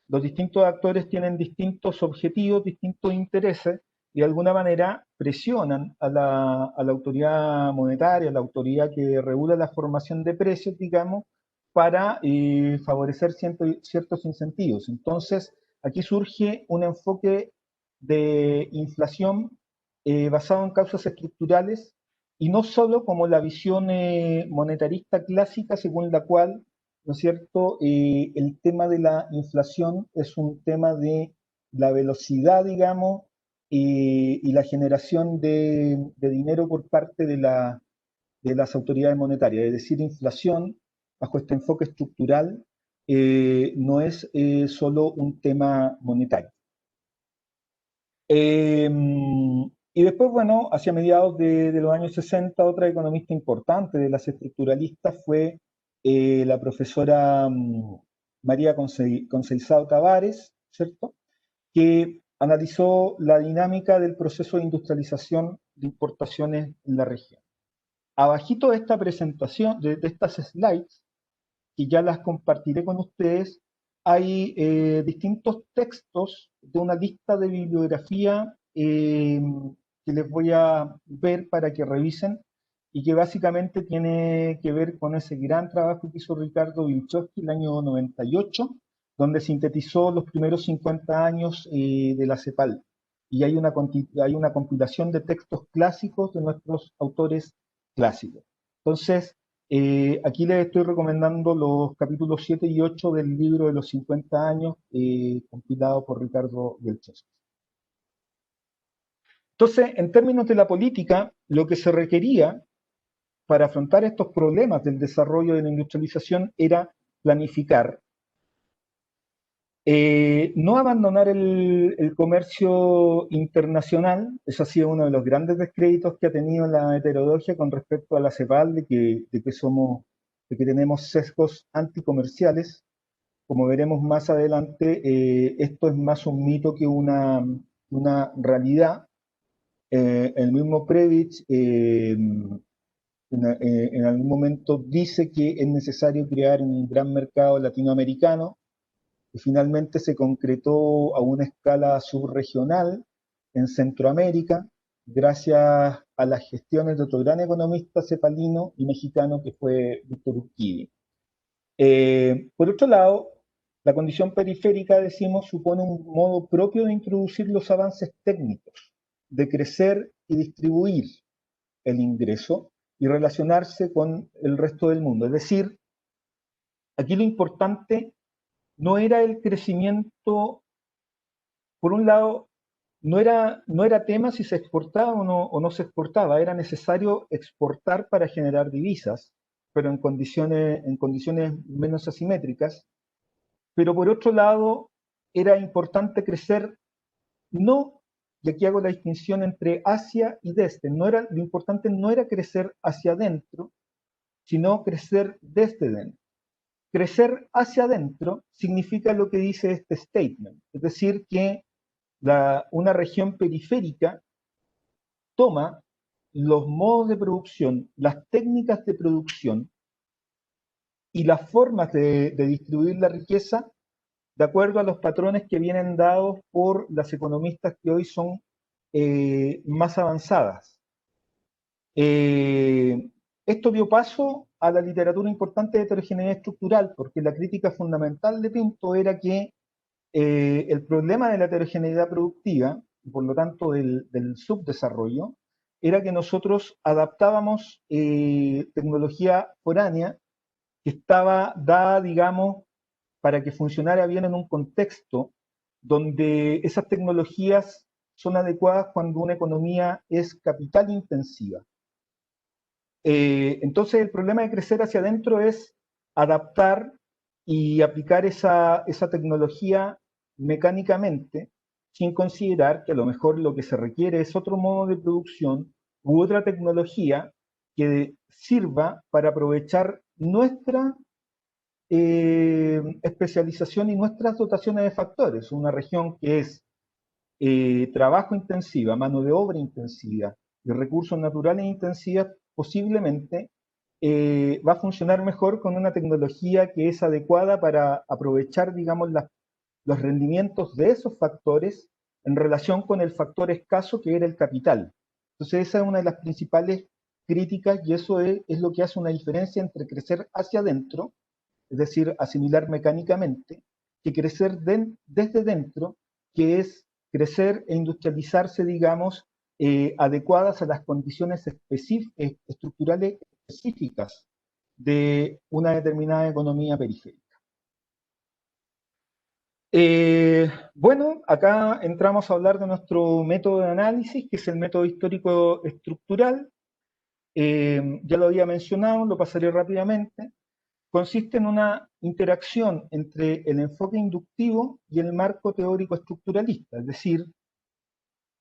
Los distintos actores tienen distintos objetivos, distintos intereses, y de alguna manera presionan a la autoridad monetaria, a la autoridad que regula la formación de precios, digamos, para favorecer ciertos incentivos. Entonces, aquí surge un enfoque de inflación basado en causas estructurales y no solo como la visión monetarista clásica según la cual, ¿no es cierto?, el tema de la inflación es un tema de la velocidad, digamos, y la generación de dinero por parte de las autoridades monetarias. Es decir, inflación, bajo este enfoque estructural, no es solo un tema monetario. Y después, bueno, hacia mediados de los años 60, otra economista importante de las estructuralistas fue la profesora María Conceizao Tavares, ¿cierto?, que analizó la dinámica del proceso de industrialización de importaciones en la región. Abajito de esta presentación, de estas slides, que ya las compartiré con ustedes, hay distintos textos de una lista de bibliografía que les voy a ver para que revisen y que básicamente tiene que ver con ese gran trabajo que hizo Ricardo Wilczewski el año 98, donde sintetizó los primeros 50 años de la CEPAL. Y hay una compilación de textos clásicos de nuestros autores clásicos. Entonces, aquí les estoy recomendando los capítulos 7 y 8 del libro de los 50 años, compilado por Ricardo Wilczewski. Entonces, en términos de la política, lo que se requería para afrontar estos problemas del desarrollo de la industrialización era planificar, no abandonar el comercio internacional. Eso ha sido uno de los grandes descréditos que ha tenido la heterodoxia con respecto a la CEPAL, de que tenemos sesgos anticomerciales. Como veremos más adelante, esto es más un mito que una realidad. El mismo Previch en algún momento dice que es necesario crear un gran mercado latinoamericano, y finalmente se concretó a una escala subregional en Centroamérica, gracias a las gestiones de otro gran economista cepalino y mexicano que fue Víctor Urquidi. Por otro lado, la condición periférica, decimos, supone un modo propio de introducir los avances técnicos, de crecer y distribuir el ingreso y relacionarse con el resto del mundo. Es decir, aquí lo importante no era el crecimiento, por un lado, no era tema si se exportaba o no se exportaba, era necesario exportar para generar divisas, pero en condiciones menos asimétricas. Pero por otro lado, era importante crecer, no, y aquí hago la distinción entre hacia y desde, lo importante no era crecer hacia adentro, sino crecer desde dentro. Crecer hacia adentro significa lo que dice este statement, es decir, que una región periférica toma los modos de producción, las técnicas de producción y las formas de distribuir la riqueza de acuerdo a los patrones que vienen dados por las economistas que hoy son más avanzadas. Esto dio paso a la literatura importante de heterogeneidad estructural, porque la crítica fundamental de Pinto era que el problema de la heterogeneidad productiva, y por lo tanto del subdesarrollo, era que nosotros adaptábamos tecnología foránea que estaba dada, digamos, para que funcionara bien en un contexto donde esas tecnologías son adecuadas cuando una economía es capital intensiva. Entonces el problema de crecer hacia adentro es adaptar y aplicar esa tecnología mecánicamente, sin considerar que a lo mejor lo que se requiere es otro modo de producción u otra tecnología que sirva para aprovechar nuestra especialización y nuestras dotaciones de factores. Una región que es trabajo intensiva, mano de obra intensiva y recursos naturales intensivos, posiblemente va a funcionar mejor con una tecnología que es adecuada para aprovechar, digamos, los rendimientos de esos factores en relación con el factor escaso que era el capital. Entonces esa es una de las principales críticas y eso es lo que hace una diferencia entre crecer hacia adentro, es decir, asimilar mecánicamente, que crecer desde dentro, que es crecer e industrializarse, digamos, adecuadas a las condiciones estructurales específicas de una determinada economía periférica. Bueno, acá entramos a hablar de nuestro método de análisis, que es el método histórico estructural. Ya lo había mencionado, lo pasaré rápidamente. Consiste en una interacción entre el enfoque inductivo y el marco teórico estructuralista. Es decir,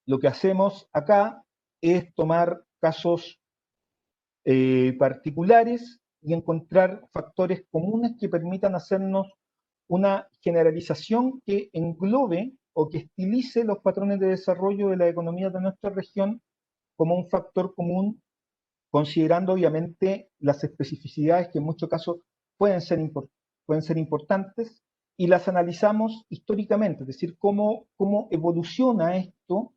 lo que hacemos acá es tomar casos particulares y encontrar factores comunes que permitan hacernos una generalización que englobe o que estilice los patrones de desarrollo de la economía de nuestra región como un factor común, considerando obviamente las especificidades que en muchos casos pueden ser importantes, y las analizamos históricamente, es decir, cómo evoluciona esto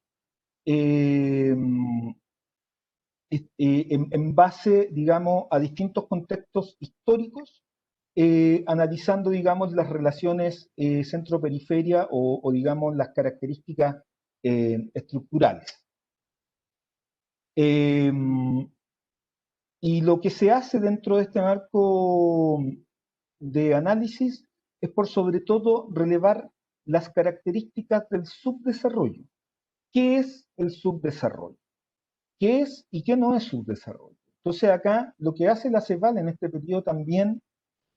eh, en base, digamos, a distintos contextos históricos, analizando, digamos, las relaciones centro-periferia o, digamos, las características estructurales. Y lo que se hace dentro de este marco de análisis es por sobre todo relevar las características del subdesarrollo. ¿Qué es el subdesarrollo? ¿Qué es y qué no es subdesarrollo? Entonces acá lo que hace la CEPAL en este periodo también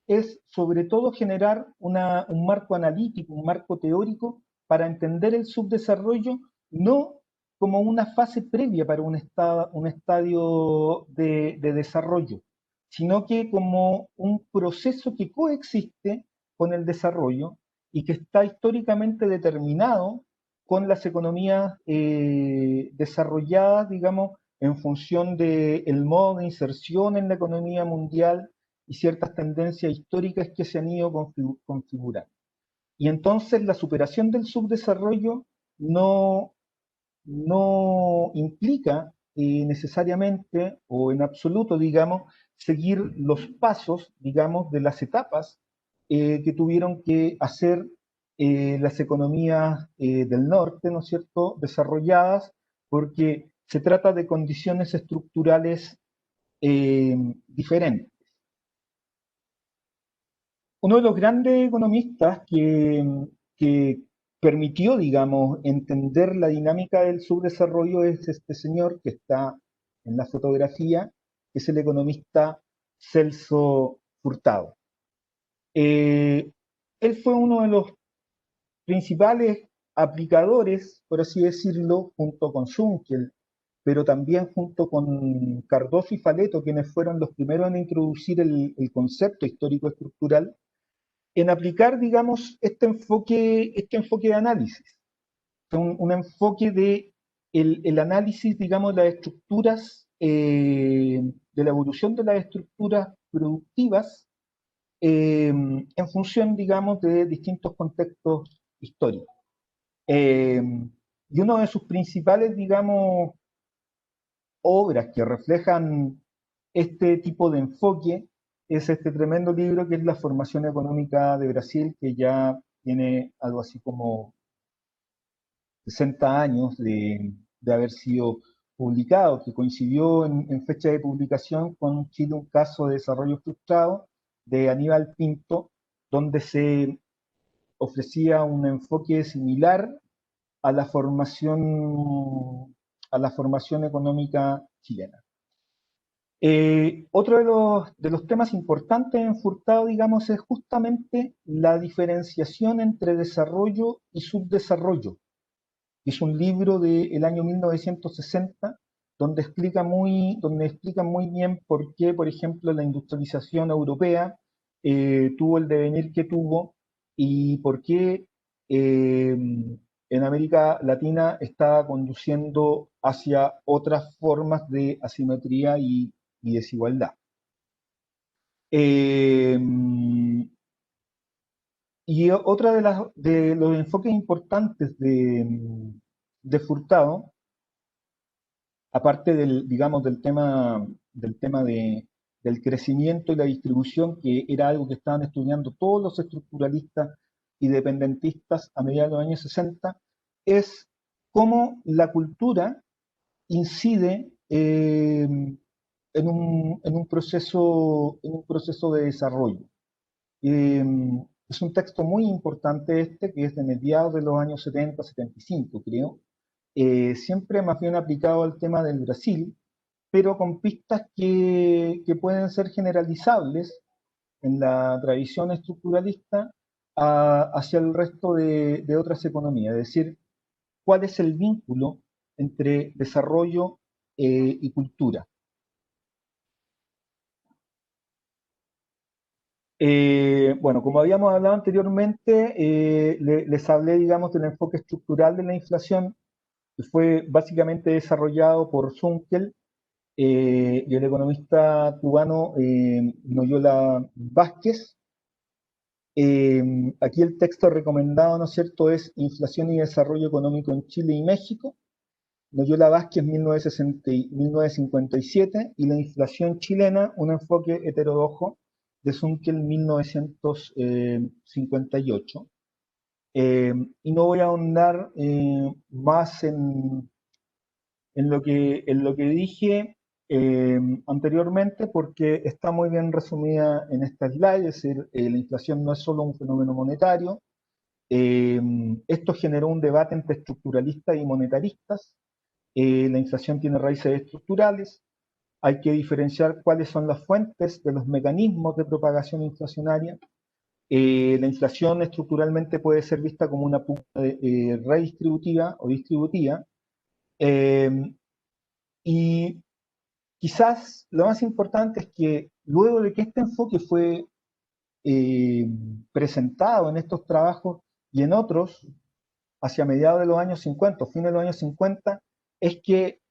es sobre todo generar un marco analítico, un marco teórico para entender el subdesarrollo no como una fase previa para un estadio de desarrollo, sino que como un proceso que coexiste con el desarrollo y que está históricamente determinado con las economías desarrolladas, digamos, en función del modo de inserción en la economía mundial y ciertas tendencias históricas que se han ido configurando. Y entonces la superación del subdesarrollo no implica necesariamente o en absoluto, digamos, seguir los pasos, digamos, de las etapas que tuvieron que hacer las economías del norte, ¿no es cierto?, desarrolladas, porque se trata de condiciones estructurales diferentes. Uno de los grandes economistas que permitió, digamos, entender la dinámica del subdesarrollo es este señor que está en la fotografía, que es el economista Celso Furtado. Él fue uno de los principales aplicadores, por así decirlo, junto con Zunkel, pero también junto con Cardoso y Faleto, quienes fueron los primeros en introducir el concepto histórico estructural, en aplicar, digamos, este enfoque de análisis, un enfoque de el análisis, digamos, de las estructuras, de la evolución de las estructuras productivas en función, digamos, de distintos contextos históricos. Y uno de sus principales, digamos, obras que reflejan este tipo de enfoque es este tremendo libro que es La formación económica de Brasil, que ya tiene algo así como 60 años de haber sido publicado, que coincidió en fecha de publicación con Chile, un caso de desarrollo frustrado de Aníbal Pinto, donde se ofrecía un enfoque similar a la formación económica chilena. Otro de los temas importantes en Furtado, digamos, es justamente la diferenciación entre desarrollo y subdesarrollo. Es un libro del año 1960 donde explica muy bien por qué, por ejemplo, la industrialización europea tuvo el devenir que tuvo y por qué en América Latina está conduciendo hacia otras formas de asimetría y desigualdad. Eh, y otra de los enfoques importantes de Furtado, aparte digamos, del tema del crecimiento y la distribución, que era algo que estaban estudiando todos los estructuralistas y dependentistas a mediados de los años 60, es cómo la cultura incide en un proceso de desarrollo. Es un texto muy importante este, que es de mediados de los años 70, 75, creo, siempre más bien aplicado al tema del Brasil, pero con pistas que pueden ser generalizables en la tradición estructuralista hacia el resto de otras economías, es decir, cuál es el vínculo entre desarrollo y cultura. Bueno, como habíamos hablado anteriormente, les hablé, digamos, del enfoque estructural de la inflación, que fue básicamente desarrollado por Zunkel y el economista cubano Noyola Vázquez. Aquí el texto recomendado, ¿no es cierto?, es Inflación y Desarrollo Económico en Chile y México, Noyola Vázquez 1957, y la inflación chilena, un enfoque heterodoxo de Zunkel 1958. Y no voy a ahondar más en lo que dije anteriormente, porque está muy bien resumida en esta slide, es decir, la inflación no es solo un fenómeno monetario. Esto generó un debate entre estructuralistas y monetaristas. La inflación tiene raíces estructurales. Hay que diferenciar cuáles son las fuentes de los mecanismos de propagación inflacionaria. La inflación estructuralmente puede ser vista como una pugna redistributiva o distributiva. Y quizás lo más importante es que luego de que este enfoque fue presentado en estos trabajos y en otros, hacia mediados de los años 50, fines de los años 50, es que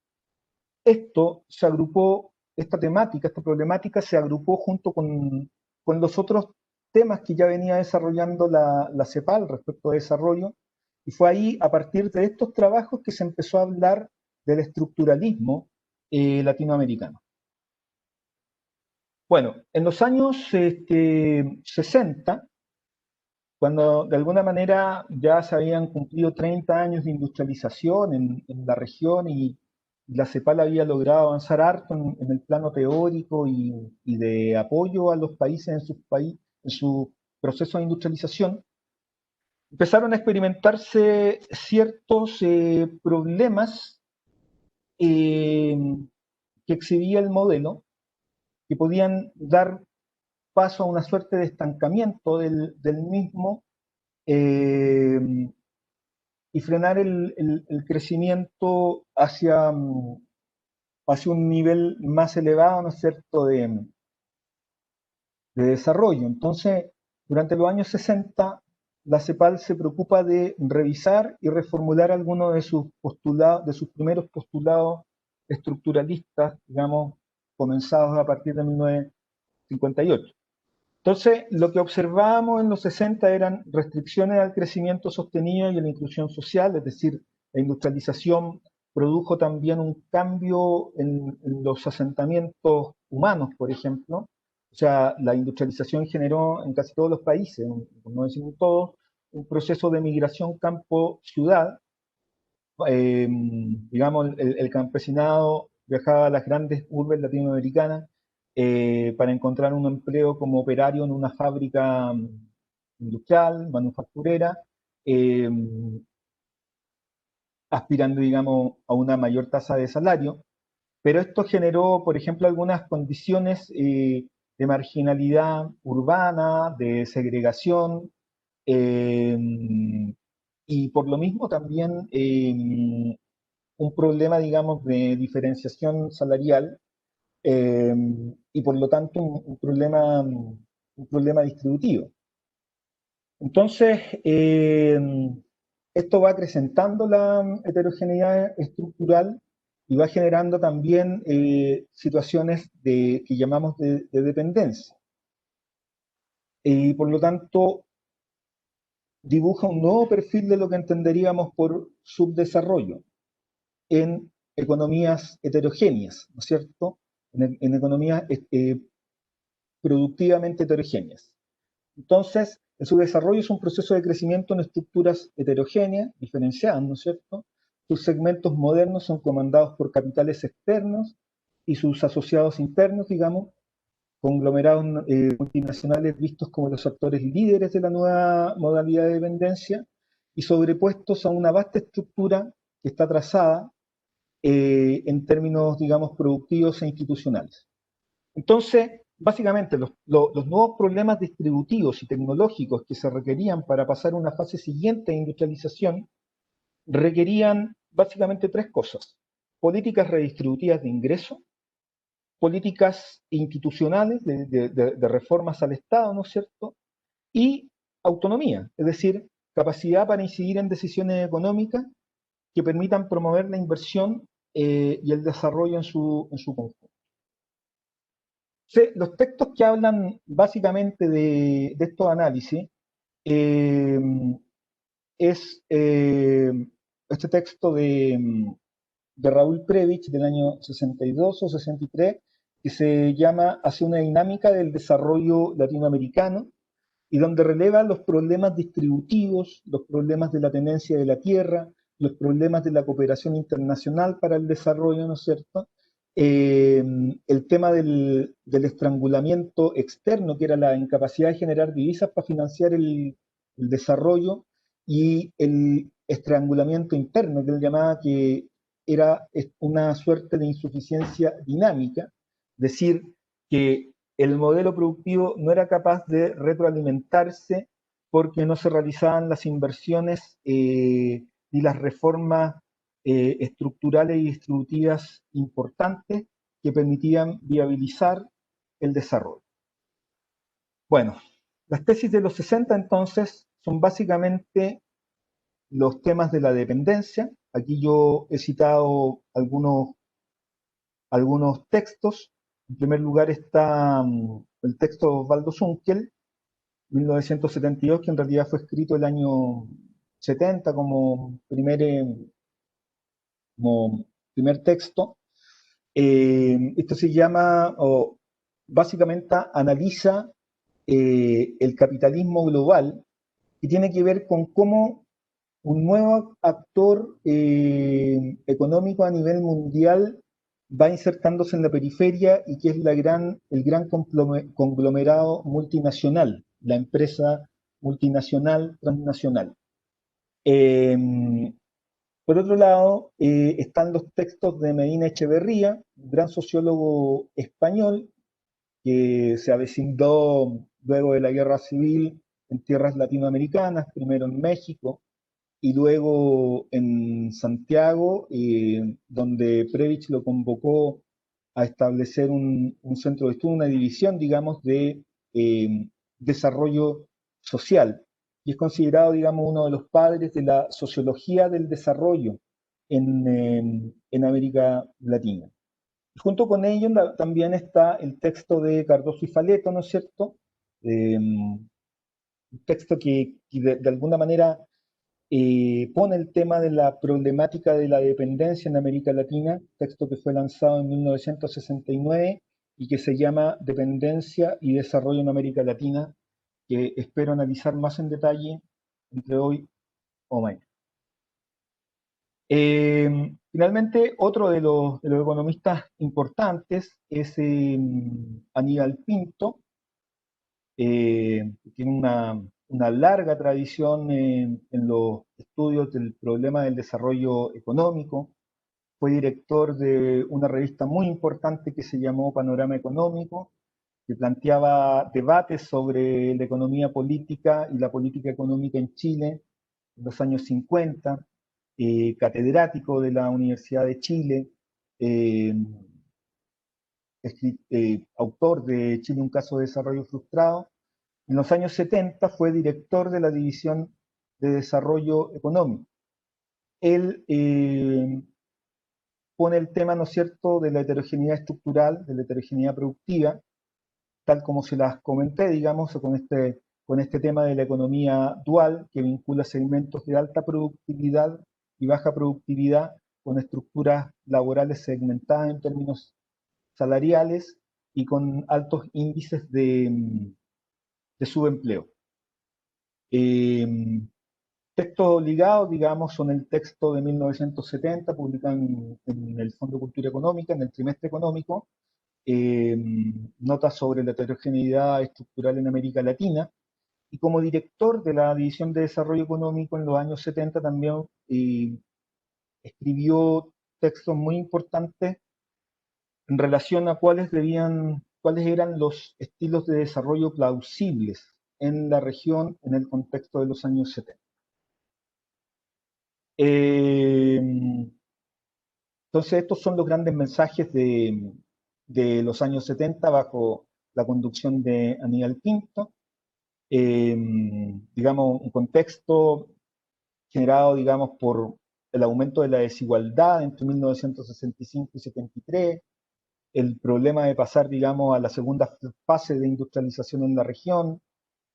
esto se agrupó, esta temática, esta problemática se agrupó junto con los otros temas que ya venía desarrollando la CEPAL respecto a desarrollo, y fue ahí, a partir de estos trabajos, que se empezó a hablar del estructuralismo latinoamericano. Bueno, en los años 60, cuando de alguna manera ya se habían cumplido 30 años de industrialización en la región y la CEPAL había logrado avanzar harto en el plano teórico y de apoyo a los países en su proceso de industrialización, empezaron a experimentarse ciertos problemas eh, que exhibía el modelo, que podían dar paso a una suerte de estancamiento del mismo eh, y frenar el crecimiento hacia un nivel más elevado, ¿no es cierto?, de desarrollo. Entonces, durante los años 60, la CEPAL se preocupa de revisar y reformular algunos de sus postulados, de sus primeros postulados estructuralistas, digamos, comenzados a partir de 1958. Entonces, lo que observábamos en los 60 eran restricciones al crecimiento sostenido y a la inclusión social, es decir, la industrialización produjo también un cambio en los asentamientos humanos, por ejemplo. O sea, la industrialización generó en casi todos los países, por no decir en todos, un proceso de migración campo-ciudad. Digamos, el campesinado viajaba a las grandes urbes latinoamericanas para encontrar un empleo como operario en una fábrica industrial, manufacturera, eh, aspirando, digamos, a una mayor tasa de salario. Pero esto generó, por ejemplo, algunas condiciones de marginalidad urbana, de segregación, eh, y por lo mismo también un problema, digamos, de diferenciación salarial, y por lo tanto un problema un problema distributivo. Entonces, esto va acrecentando la heterogeneidad estructural y va generando también situaciones que llamamos de dependencia. Y por lo tanto, dibuja un nuevo perfil de lo que entenderíamos por subdesarrollo en economías heterogéneas, ¿no es cierto? En economías productivamente heterogéneas. Entonces, el subdesarrollo es un proceso de crecimiento en estructuras heterogéneas, diferenciadas, ¿no es cierto? Sus segmentos modernos son comandados por capitales externos y sus asociados internos, digamos, conglomerados multinacionales vistos como los actores líderes de la nueva modalidad de dependencia y sobrepuestos a una vasta estructura que está trazada en términos, digamos, productivos e institucionales. Entonces, básicamente, los nuevos problemas distributivos y tecnológicos que se requerían para pasar a una fase siguiente de industrialización requerían básicamente tres cosas: políticas redistributivas de ingreso, políticas institucionales de reformas al Estado, ¿no es cierto? Y autonomía, es decir, capacidad para incidir en decisiones económicas que permitan promover la inversión y el desarrollo en su conjunto. Los textos que hablan básicamente de estos análisis es este texto de Raúl Prebisch del año 62 o 63, que se llama Hacia una dinámica del desarrollo latinoamericano, y donde releva los problemas distributivos, los problemas de la tenencia de la tierra, los problemas de la cooperación internacional para el desarrollo, ¿no es cierto? El tema del estrangulamiento externo, que era la incapacidad de generar divisas para financiar el desarrollo, y el estrangulamiento interno, que él llamaba, que era una suerte de insuficiencia dinámica, es decir, que el modelo productivo no era capaz de retroalimentarse porque no se realizaban las inversiones y las reformas estructurales y distributivas importantes que permitían viabilizar el desarrollo. Bueno, las tesis de los 60 entonces son básicamente los temas de la dependencia. Aquí yo he citado algunos textos. En primer lugar está el texto de Osvaldo Zunkel, 1972, que en realidad fue escrito el año 70 como primer texto. Esto se llama, o básicamente analiza el capitalismo global, y tiene que ver con cómo un nuevo actor económico a nivel mundial va insertándose en la periferia, y que es el gran conglomerado multinacional, la empresa multinacional transnacional. Por otro lado, están los textos de Medina Echeverría, un gran sociólogo español que se avecindó luego de la Guerra Civil en tierras latinoamericanas, primero en México y luego en Santiago, donde Prebisch lo convocó a establecer un centro de estudio, una división, digamos, de desarrollo social. Y es considerado, digamos, uno de los padres de la sociología del desarrollo en América Latina. Y junto con ello también está el texto de Cardoso y Faleto, ¿no es cierto? Un texto que de alguna manera pone el tema de la problemática de la dependencia en América Latina, texto que fue lanzado en 1969 y que se llama Dependencia y Desarrollo en América Latina, que espero analizar más en detalle entre hoy o mañana. Finalmente, otro de los economistas importantes es Aníbal Pinto, que tiene una larga tradición en los estudios del problema del desarrollo económico. Fue director de una revista muy importante que se llamó Panorama Económico, que planteaba debates sobre la economía política y la política económica en Chile en los años 50, catedrático de la Universidad de Chile, autor de Chile, un caso de desarrollo frustrado, En los años 70 fue director de la División de Desarrollo Económico. Él pone el tema, ¿no es cierto?, de la heterogeneidad estructural, de la heterogeneidad productiva, tal como se las comenté, digamos, con este tema de la economía dual, que vincula segmentos de alta productividad y baja productividad con estructuras laborales segmentadas en términos salariales y con altos índices de subempleo. Textos ligados, digamos, son el texto de 1970, publicado en el Fondo de Cultura Económica, en el trimestre económico, notas sobre la heterogeneidad estructural en América Latina, y como director de la División de Desarrollo Económico en los años 70 también escribió textos muy importantes en relación a cuáles eran los estilos de desarrollo plausibles en la región en el contexto de los años 70. Entonces, estos son los grandes mensajes de los años 70 bajo la conducción de Aníbal Pinto. Digamos, un contexto generado, digamos, por el aumento de la desigualdad entre 1965 y 73, el problema de pasar, digamos, a la segunda fase de industrialización en la región,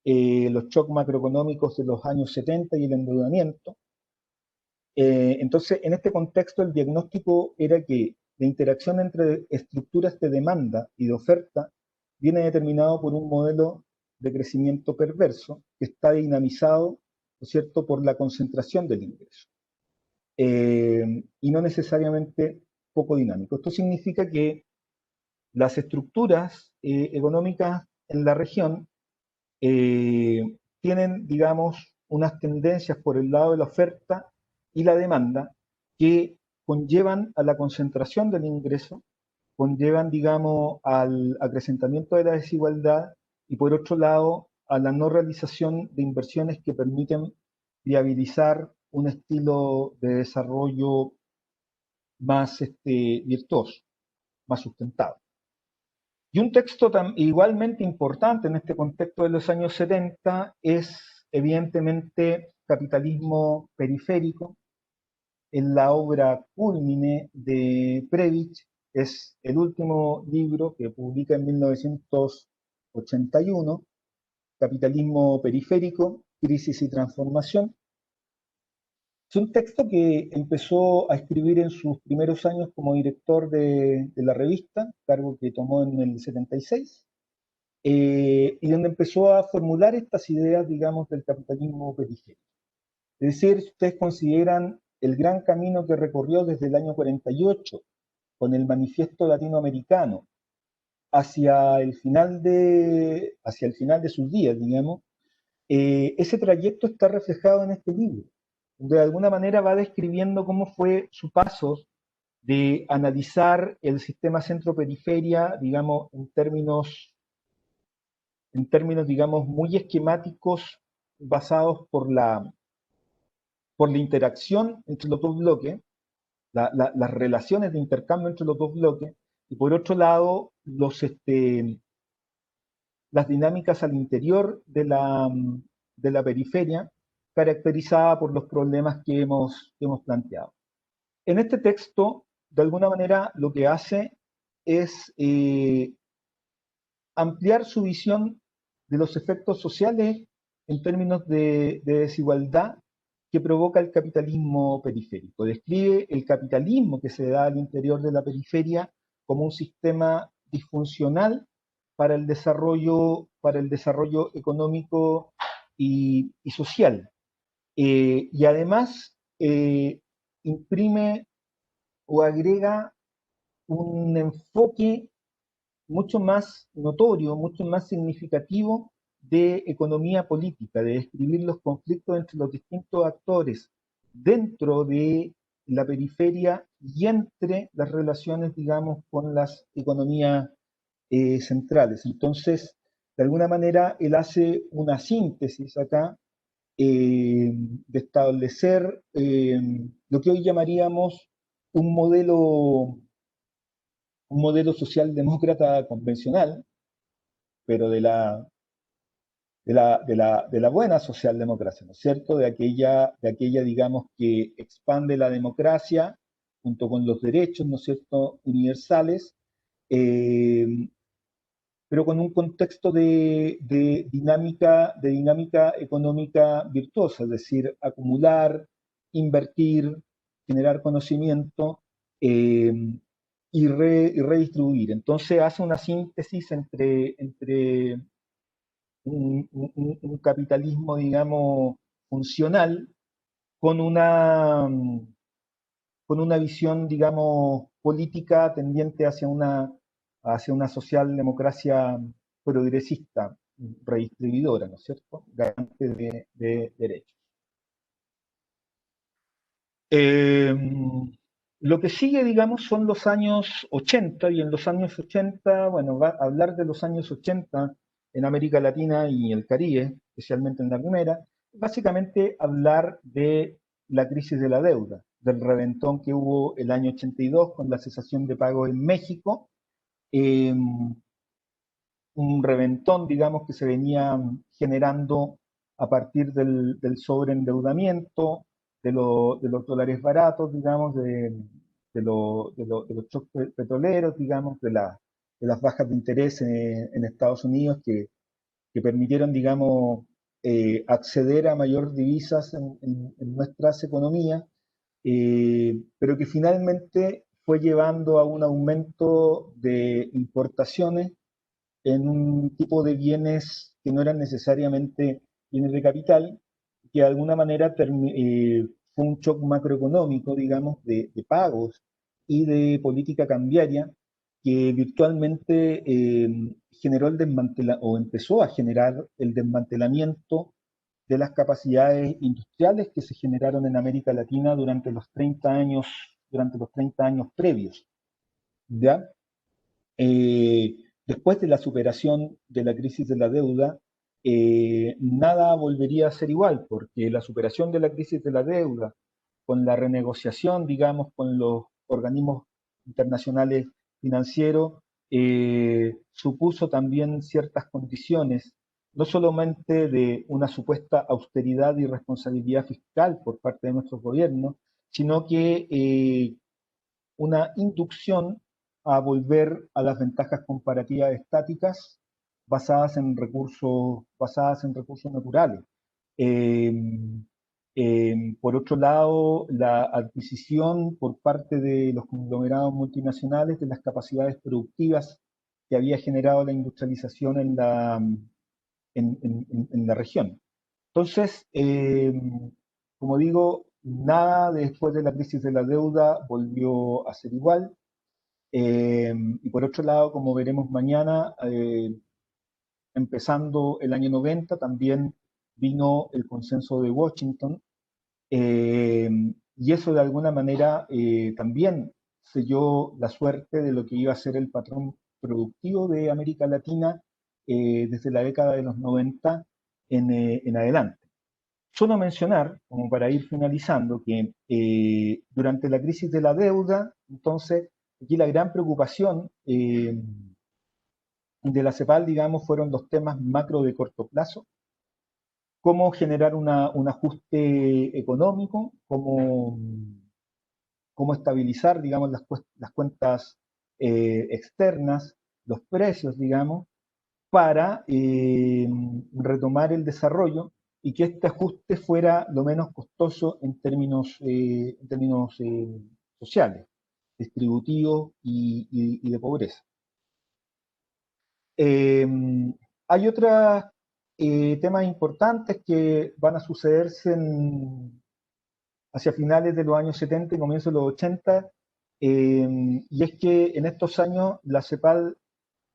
los shocks macroeconómicos de los años 70 y el endeudamiento. Entonces, en este contexto, el diagnóstico era que la interacción entre estructuras de demanda y de oferta viene determinado por un modelo de crecimiento perverso que está dinamizado, ¿no es cierto?, por la concentración del ingreso, y no necesariamente poco dinámico. Esto significa que las estructuras económicas en la región tienen, digamos, unas tendencias por el lado de la oferta y la demanda que conllevan a la concentración del ingreso, conllevan, digamos, al acrecentamiento de la desigualdad y, por otro lado, a la no realización de inversiones que permiten viabilizar un estilo de desarrollo más virtuoso, más sustentable. Y un texto igualmente importante en este contexto de los años 70 es, evidentemente, Capitalismo Periférico, en la obra cúlmine de Previch. Es el último libro que publica en 1981, Capitalismo Periférico, Crisis y Transformación. Es un texto que empezó a escribir en sus primeros años como director de la revista, cargo que tomó en el 76, y donde empezó a formular estas ideas, digamos, del capitalismo periférico. Es decir, si ustedes consideran el gran camino que recorrió desde el año 48 con el Manifiesto Latinoamericano hacia el final de sus días, digamos, ese trayecto está reflejado en este libro, donde de alguna manera va describiendo cómo fue su paso de analizar el sistema centro-periferia, digamos, en términos, digamos, muy esquemáticos, basados por la interacción entre los dos bloques, las relaciones de intercambio entre los dos bloques, y por otro lado, las dinámicas al interior de la periferia, caracterizada por los problemas que hemos planteado. En este texto, de alguna manera, lo que hace es ampliar su visión de los efectos sociales en términos de desigualdad que provoca el capitalismo periférico. Describe el capitalismo que se da al interior de la periferia como un sistema disfuncional para el desarrollo económico y social. Y además imprime o agrega un enfoque mucho más notorio, mucho más significativo de economía política, de describir los conflictos entre los distintos actores dentro de la periferia y entre las relaciones, digamos, con las economías centrales. Entonces, de alguna manera, él hace una síntesis acá de establecer lo que hoy llamaríamos un modelo socialdemócrata convencional, pero de la de la buena socialdemocracia, ¿no es cierto? De aquella, digamos, que expande la democracia junto con los derechos, ¿no es cierto?, universales, eh, pero con un contexto de dinámica económica virtuosa, es decir, acumular, invertir, generar conocimiento eh, y redistribuir. Entonces hace una síntesis entre un capitalismo, digamos, funcional con con una visión, digamos, política tendiente hacia una socialdemocracia progresista, redistribuidora, ¿no es cierto? Garante de derechos. Eh, lo que sigue, digamos, son los años 80, y en los años 80, bueno, hablar de los años 80 en América Latina y el Caribe, especialmente en la primera, básicamente hablar de la crisis de la deuda, del reventón que hubo el año 82 con la cesación de pagos en México, eh, un reventón, digamos, que se venía generando a partir del sobreendeudamiento, de los dólares baratos, digamos, de los shocks petroleros, digamos, de las bajas de interés en Estados Unidos que permitieron, digamos, acceder a mayor divisas en nuestras economías, pero que finalmente fue llevando a un aumento de importaciones en un tipo de bienes que no eran necesariamente bienes de capital, que de alguna manera fue un shock macroeconómico, digamos, de pagos y de política cambiaria que virtualmente generó el o empezó a generar el desmantelamiento de las capacidades industriales que se generaron en América Latina durante los 30 años previos, ¿ya? Eh, Después de la superación de la crisis de la deuda, nada volvería a ser igual, porque la superación de la crisis de la deuda, con la renegociación, digamos, con los organismos internacionales financieros, supuso también ciertas condiciones, no solamente de una supuesta austeridad y responsabilidad fiscal por parte de nuestros gobiernos, sino que una inducción a volver a las ventajas comparativas estáticas basadas en recursos naturales. Eh, por otro lado, la adquisición por parte de los conglomerados multinacionales de las capacidades productivas que había generado la industrialización en la región. Entonces, como digo, nada después de la crisis de la deuda volvió a ser igual. Y por otro lado, como veremos mañana, empezando el año 90, también vino el consenso de Washington, eh, y eso de alguna manera también selló la suerte de lo que iba a ser el patrón productivo de América Latina desde la década de los 90 en adelante. Solo mencionar, como para ir finalizando, que durante la crisis de la deuda, entonces, aquí la gran preocupación de la CEPAL, digamos, fueron los temas macro de corto plazo, cómo generar un ajuste económico, cómo estabilizar, digamos, las cuentas externas, los precios, digamos, para retomar el desarrollo y que este ajuste fuera lo menos costoso en términos sociales, distributivos y de pobreza. Eh, Hay otros temas importantes que van a sucederse hacia finales de los años 70 y comienzos de los 80, y es que en estos años la CEPAL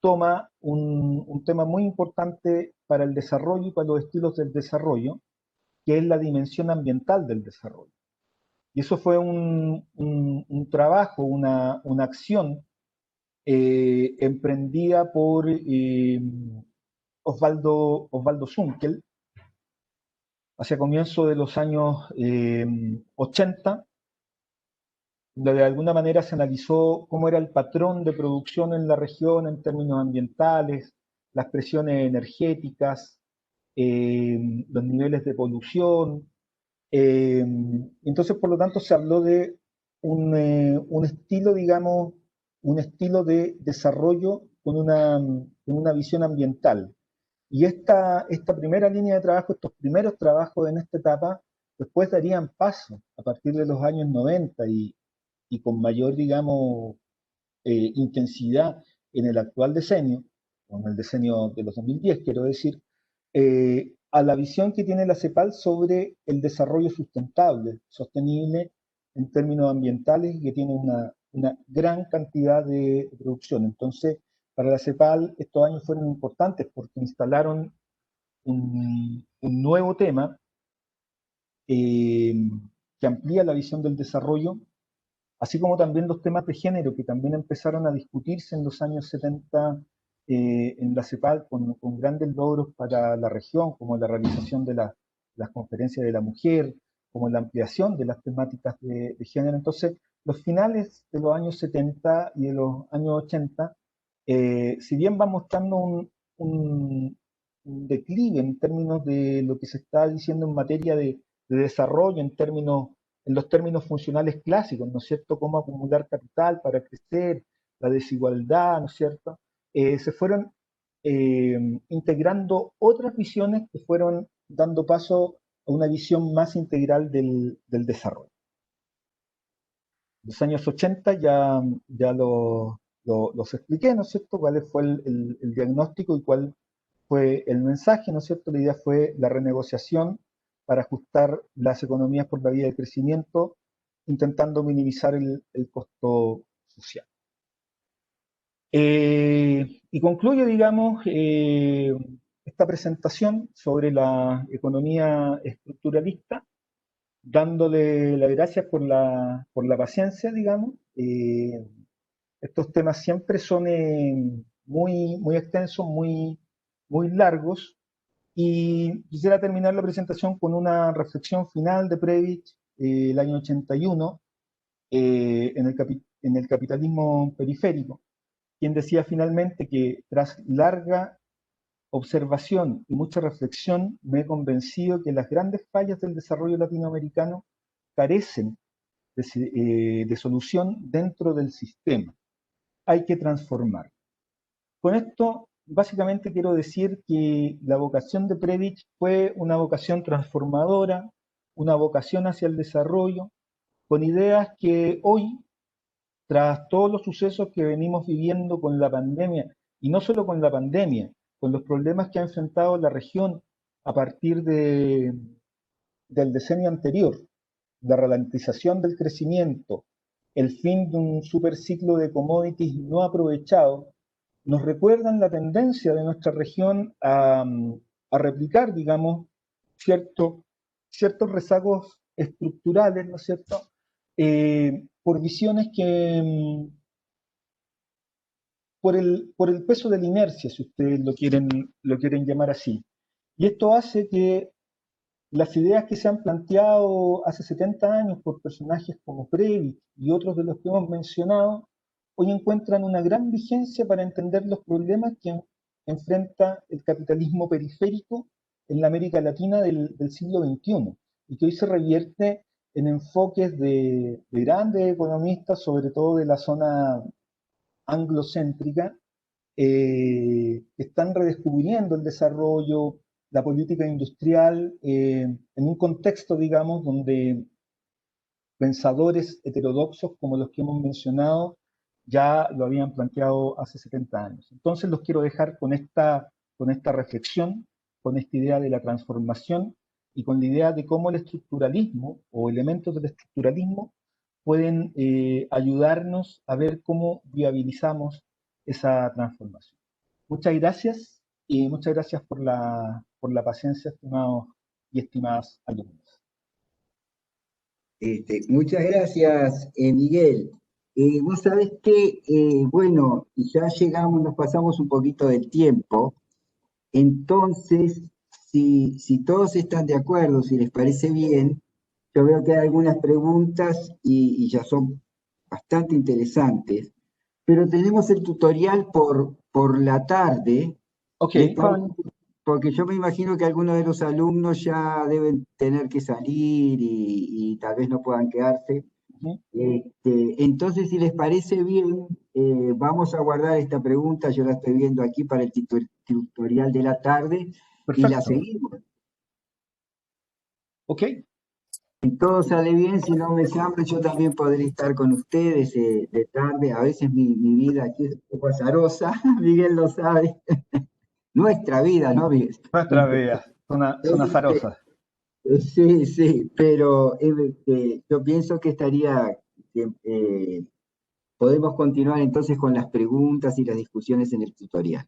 toma un tema muy importante para el desarrollo y para los estilos del desarrollo, que es la dimensión ambiental del desarrollo. Y eso fue un trabajo, una acción emprendida por Osvaldo Zunkel hacia comienzos de los años 80, donde de alguna manera se analizó cómo era el patrón de producción en la región en términos ambientales, las presiones energéticas, los niveles de polución. Entonces, por lo tanto, se habló de un estilo, digamos, un estilo de desarrollo con una visión ambiental. Y esta primera línea de trabajo, estos primeros trabajos en esta etapa, después darían paso a partir de los años 90 y con mayor, digamos, intensidad en el actual decenio, o en el decenio de los 2010, quiero decir, a la visión que tiene la CEPAL sobre el desarrollo sustentable, sostenible en términos ambientales y que tiene una gran cantidad de producción. Entonces, para la CEPAL estos años fueron importantes porque instalaron un nuevo tema que amplía la visión del desarrollo, así como también los temas de género que también empezaron a discutirse en los años 70 en la CEPAL con grandes logros para la región, como la realización de las conferencias de la mujer, como la ampliación de las temáticas de género. Entonces, los finales de los años 70 y de los años 80, si bien van mostrando un declive en términos de lo que se está diciendo en materia de desarrollo, en los términos funcionales clásicos, ¿no es cierto? Cómo acumular capital para crecer, la desigualdad, ¿no es cierto? Se fueron integrando otras visiones que fueron dando paso a una visión más integral del desarrollo. En los años 80 ya los expliqué, ¿no es cierto? Cuál fue el diagnóstico y cuál fue el mensaje, ¿no es cierto? La idea fue la renegociación para ajustar las economías por la vía del crecimiento, intentando minimizar el costo social. Y concluyo, digamos, esta presentación sobre la economía estructuralista, dándole las gracias por la paciencia, digamos. Estos temas siempre son muy extensos, muy largos, y quisiera terminar la presentación con una reflexión final de Prebisch, el año 81, en el capitalismo periférico, quien decía finalmente que tras larga observación y mucha reflexión me he convencido que las grandes fallas del desarrollo latinoamericano carecen de solución dentro del sistema. Hay que transformar. Con esto, básicamente quiero decir que la vocación de Prebisch fue una vocación transformadora, una vocación hacia el desarrollo, con ideas que hoy, tras todos los sucesos que venimos viviendo con la pandemia, y no solo con la pandemia, con los problemas que ha enfrentado la región a partir del decenio anterior, la ralentización del crecimiento, el fin de un superciclo de commodities no aprovechado, nos recuerdan la tendencia de nuestra región a replicar, digamos, ciertos rezagos estructurales, ¿no es cierto?, por visiones que, por el peso de la inercia, si ustedes lo quieren llamar así. Y esto hace que las ideas que se han planteado hace 70 años por personajes como Prebisch y otros de los que hemos mencionado, hoy encuentran una gran vigencia para entender los problemas que enfrenta el capitalismo periférico en la América Latina del siglo XXI, y que hoy se revierte en enfoques de grandes economistas, sobre todo de la zona anglocéntrica, que están redescubriendo el desarrollo, la política industrial, en un contexto, digamos, donde pensadores heterodoxos como los que hemos mencionado ya lo habían planteado hace 70 años. Entonces los quiero dejar con esta reflexión, con esta idea de la transformación y con la idea de cómo el estructuralismo o elementos del estructuralismo pueden ayudarnos a ver cómo viabilizamos esa transformación. Muchas gracias y muchas gracias por la paciencia, estimados y estimadas alumnos. Muchas gracias, Miguel. Vos sabés que, bueno, ya llegamos, nos pasamos un poquito del tiempo, entonces, si todos están de acuerdo, si les parece bien, yo veo que hay algunas preguntas y ya son bastante interesantes, pero tenemos el tutorial por la tarde. Ok, porque yo me imagino que algunos de los alumnos ya deben tener que salir y tal vez no puedan quedarse. Ujú. Entonces, si les parece bien, vamos a guardar esta pregunta, yo la estoy viendo aquí para el tutorial de la tarde, y la Perfecto. seguimos. Ok, Si todo sale bien, si no me llaman, yo también podré estar con ustedes de tarde. A veces mi vida aquí es un poco azarosa, Miguel lo sabe. Nuestra vida, ¿no, Miguel? nuestras vidas son azarosas. Sí, sí, pero yo pienso que que, podemos continuar entonces con las preguntas y las discusiones en el tutorial.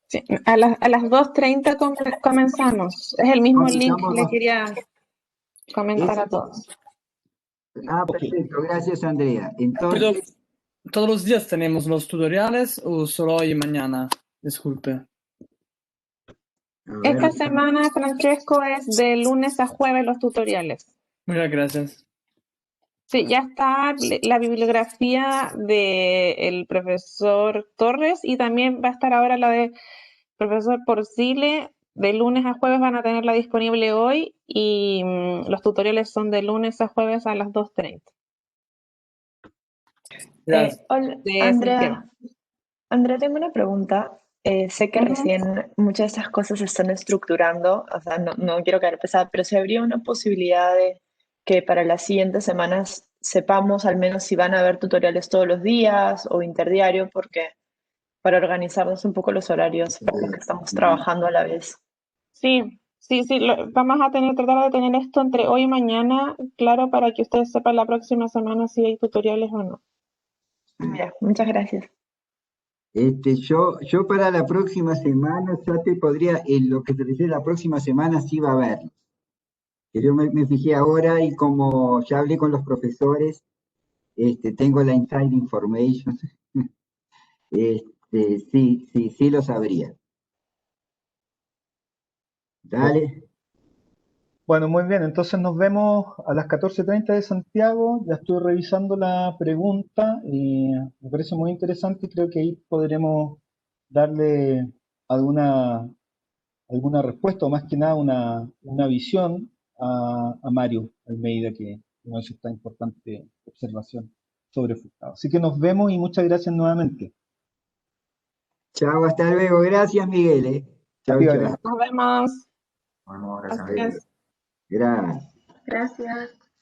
Sí, a las 2:30 comenzamos. Es el mismo link que le Comenzamos. quería comentar a todos. Ok. Perfecto, gracias, Andrea. Pero, Entonces, ¿todos los días tenemos los tutoriales o solo hoy y mañana? Disculpe. a Esta ver, semana, Francesco, es de lunes a jueves los tutoriales. Muchas gracias. Sí, ya está la bibliografía del profesor Torres y también va a estar ahora la de profesor Porcile. De lunes a jueves van a tenerla disponible hoy y los tutoriales son de lunes a jueves a las 2:30 Gracias. Hola, de Santiago. Andrea, tengo una pregunta. Sé que Ujú. recién muchas de estas cosas se están estructurando, o sea, no quiero caer pesada, pero si habría una posibilidad de que para las siguientes semanas sepamos al menos si van a haber tutoriales todos los días o interdiario, porque para organizarnos un poco los horarios para los que estamos trabajando a la vez. Sí, sí, sí, vamos a tratar de tener esto entre hoy y mañana, claro, para que ustedes sepan la próxima semana si hay tutoriales o no. Mira, muchas gracias. yo para la próxima semana ya te podría, en lo que te decía, la próxima semana sí va a haber. Que yo me fijé ahora y como ya hablé con los profesores, tengo la inside information, sí, sí, sí lo sabría. Ok. Dale, Bueno, muy bien, entonces nos vemos a las 14:30 de Santiago. Ya estoy revisando la pregunta y me parece muy interesante y creo que ahí podremos darle alguna, alguna respuesta o más que nada una visión a Mario Almeida que nos hizo esta importante observación sobre Furtado. Así que nos vemos y muchas gracias nuevamente. chao, hasta luego. Gracias, Miguel. A Chao, ti, chao. Gabriel. Nos vemos. Bueno, gracias. Gracias. Gracias. Gracias.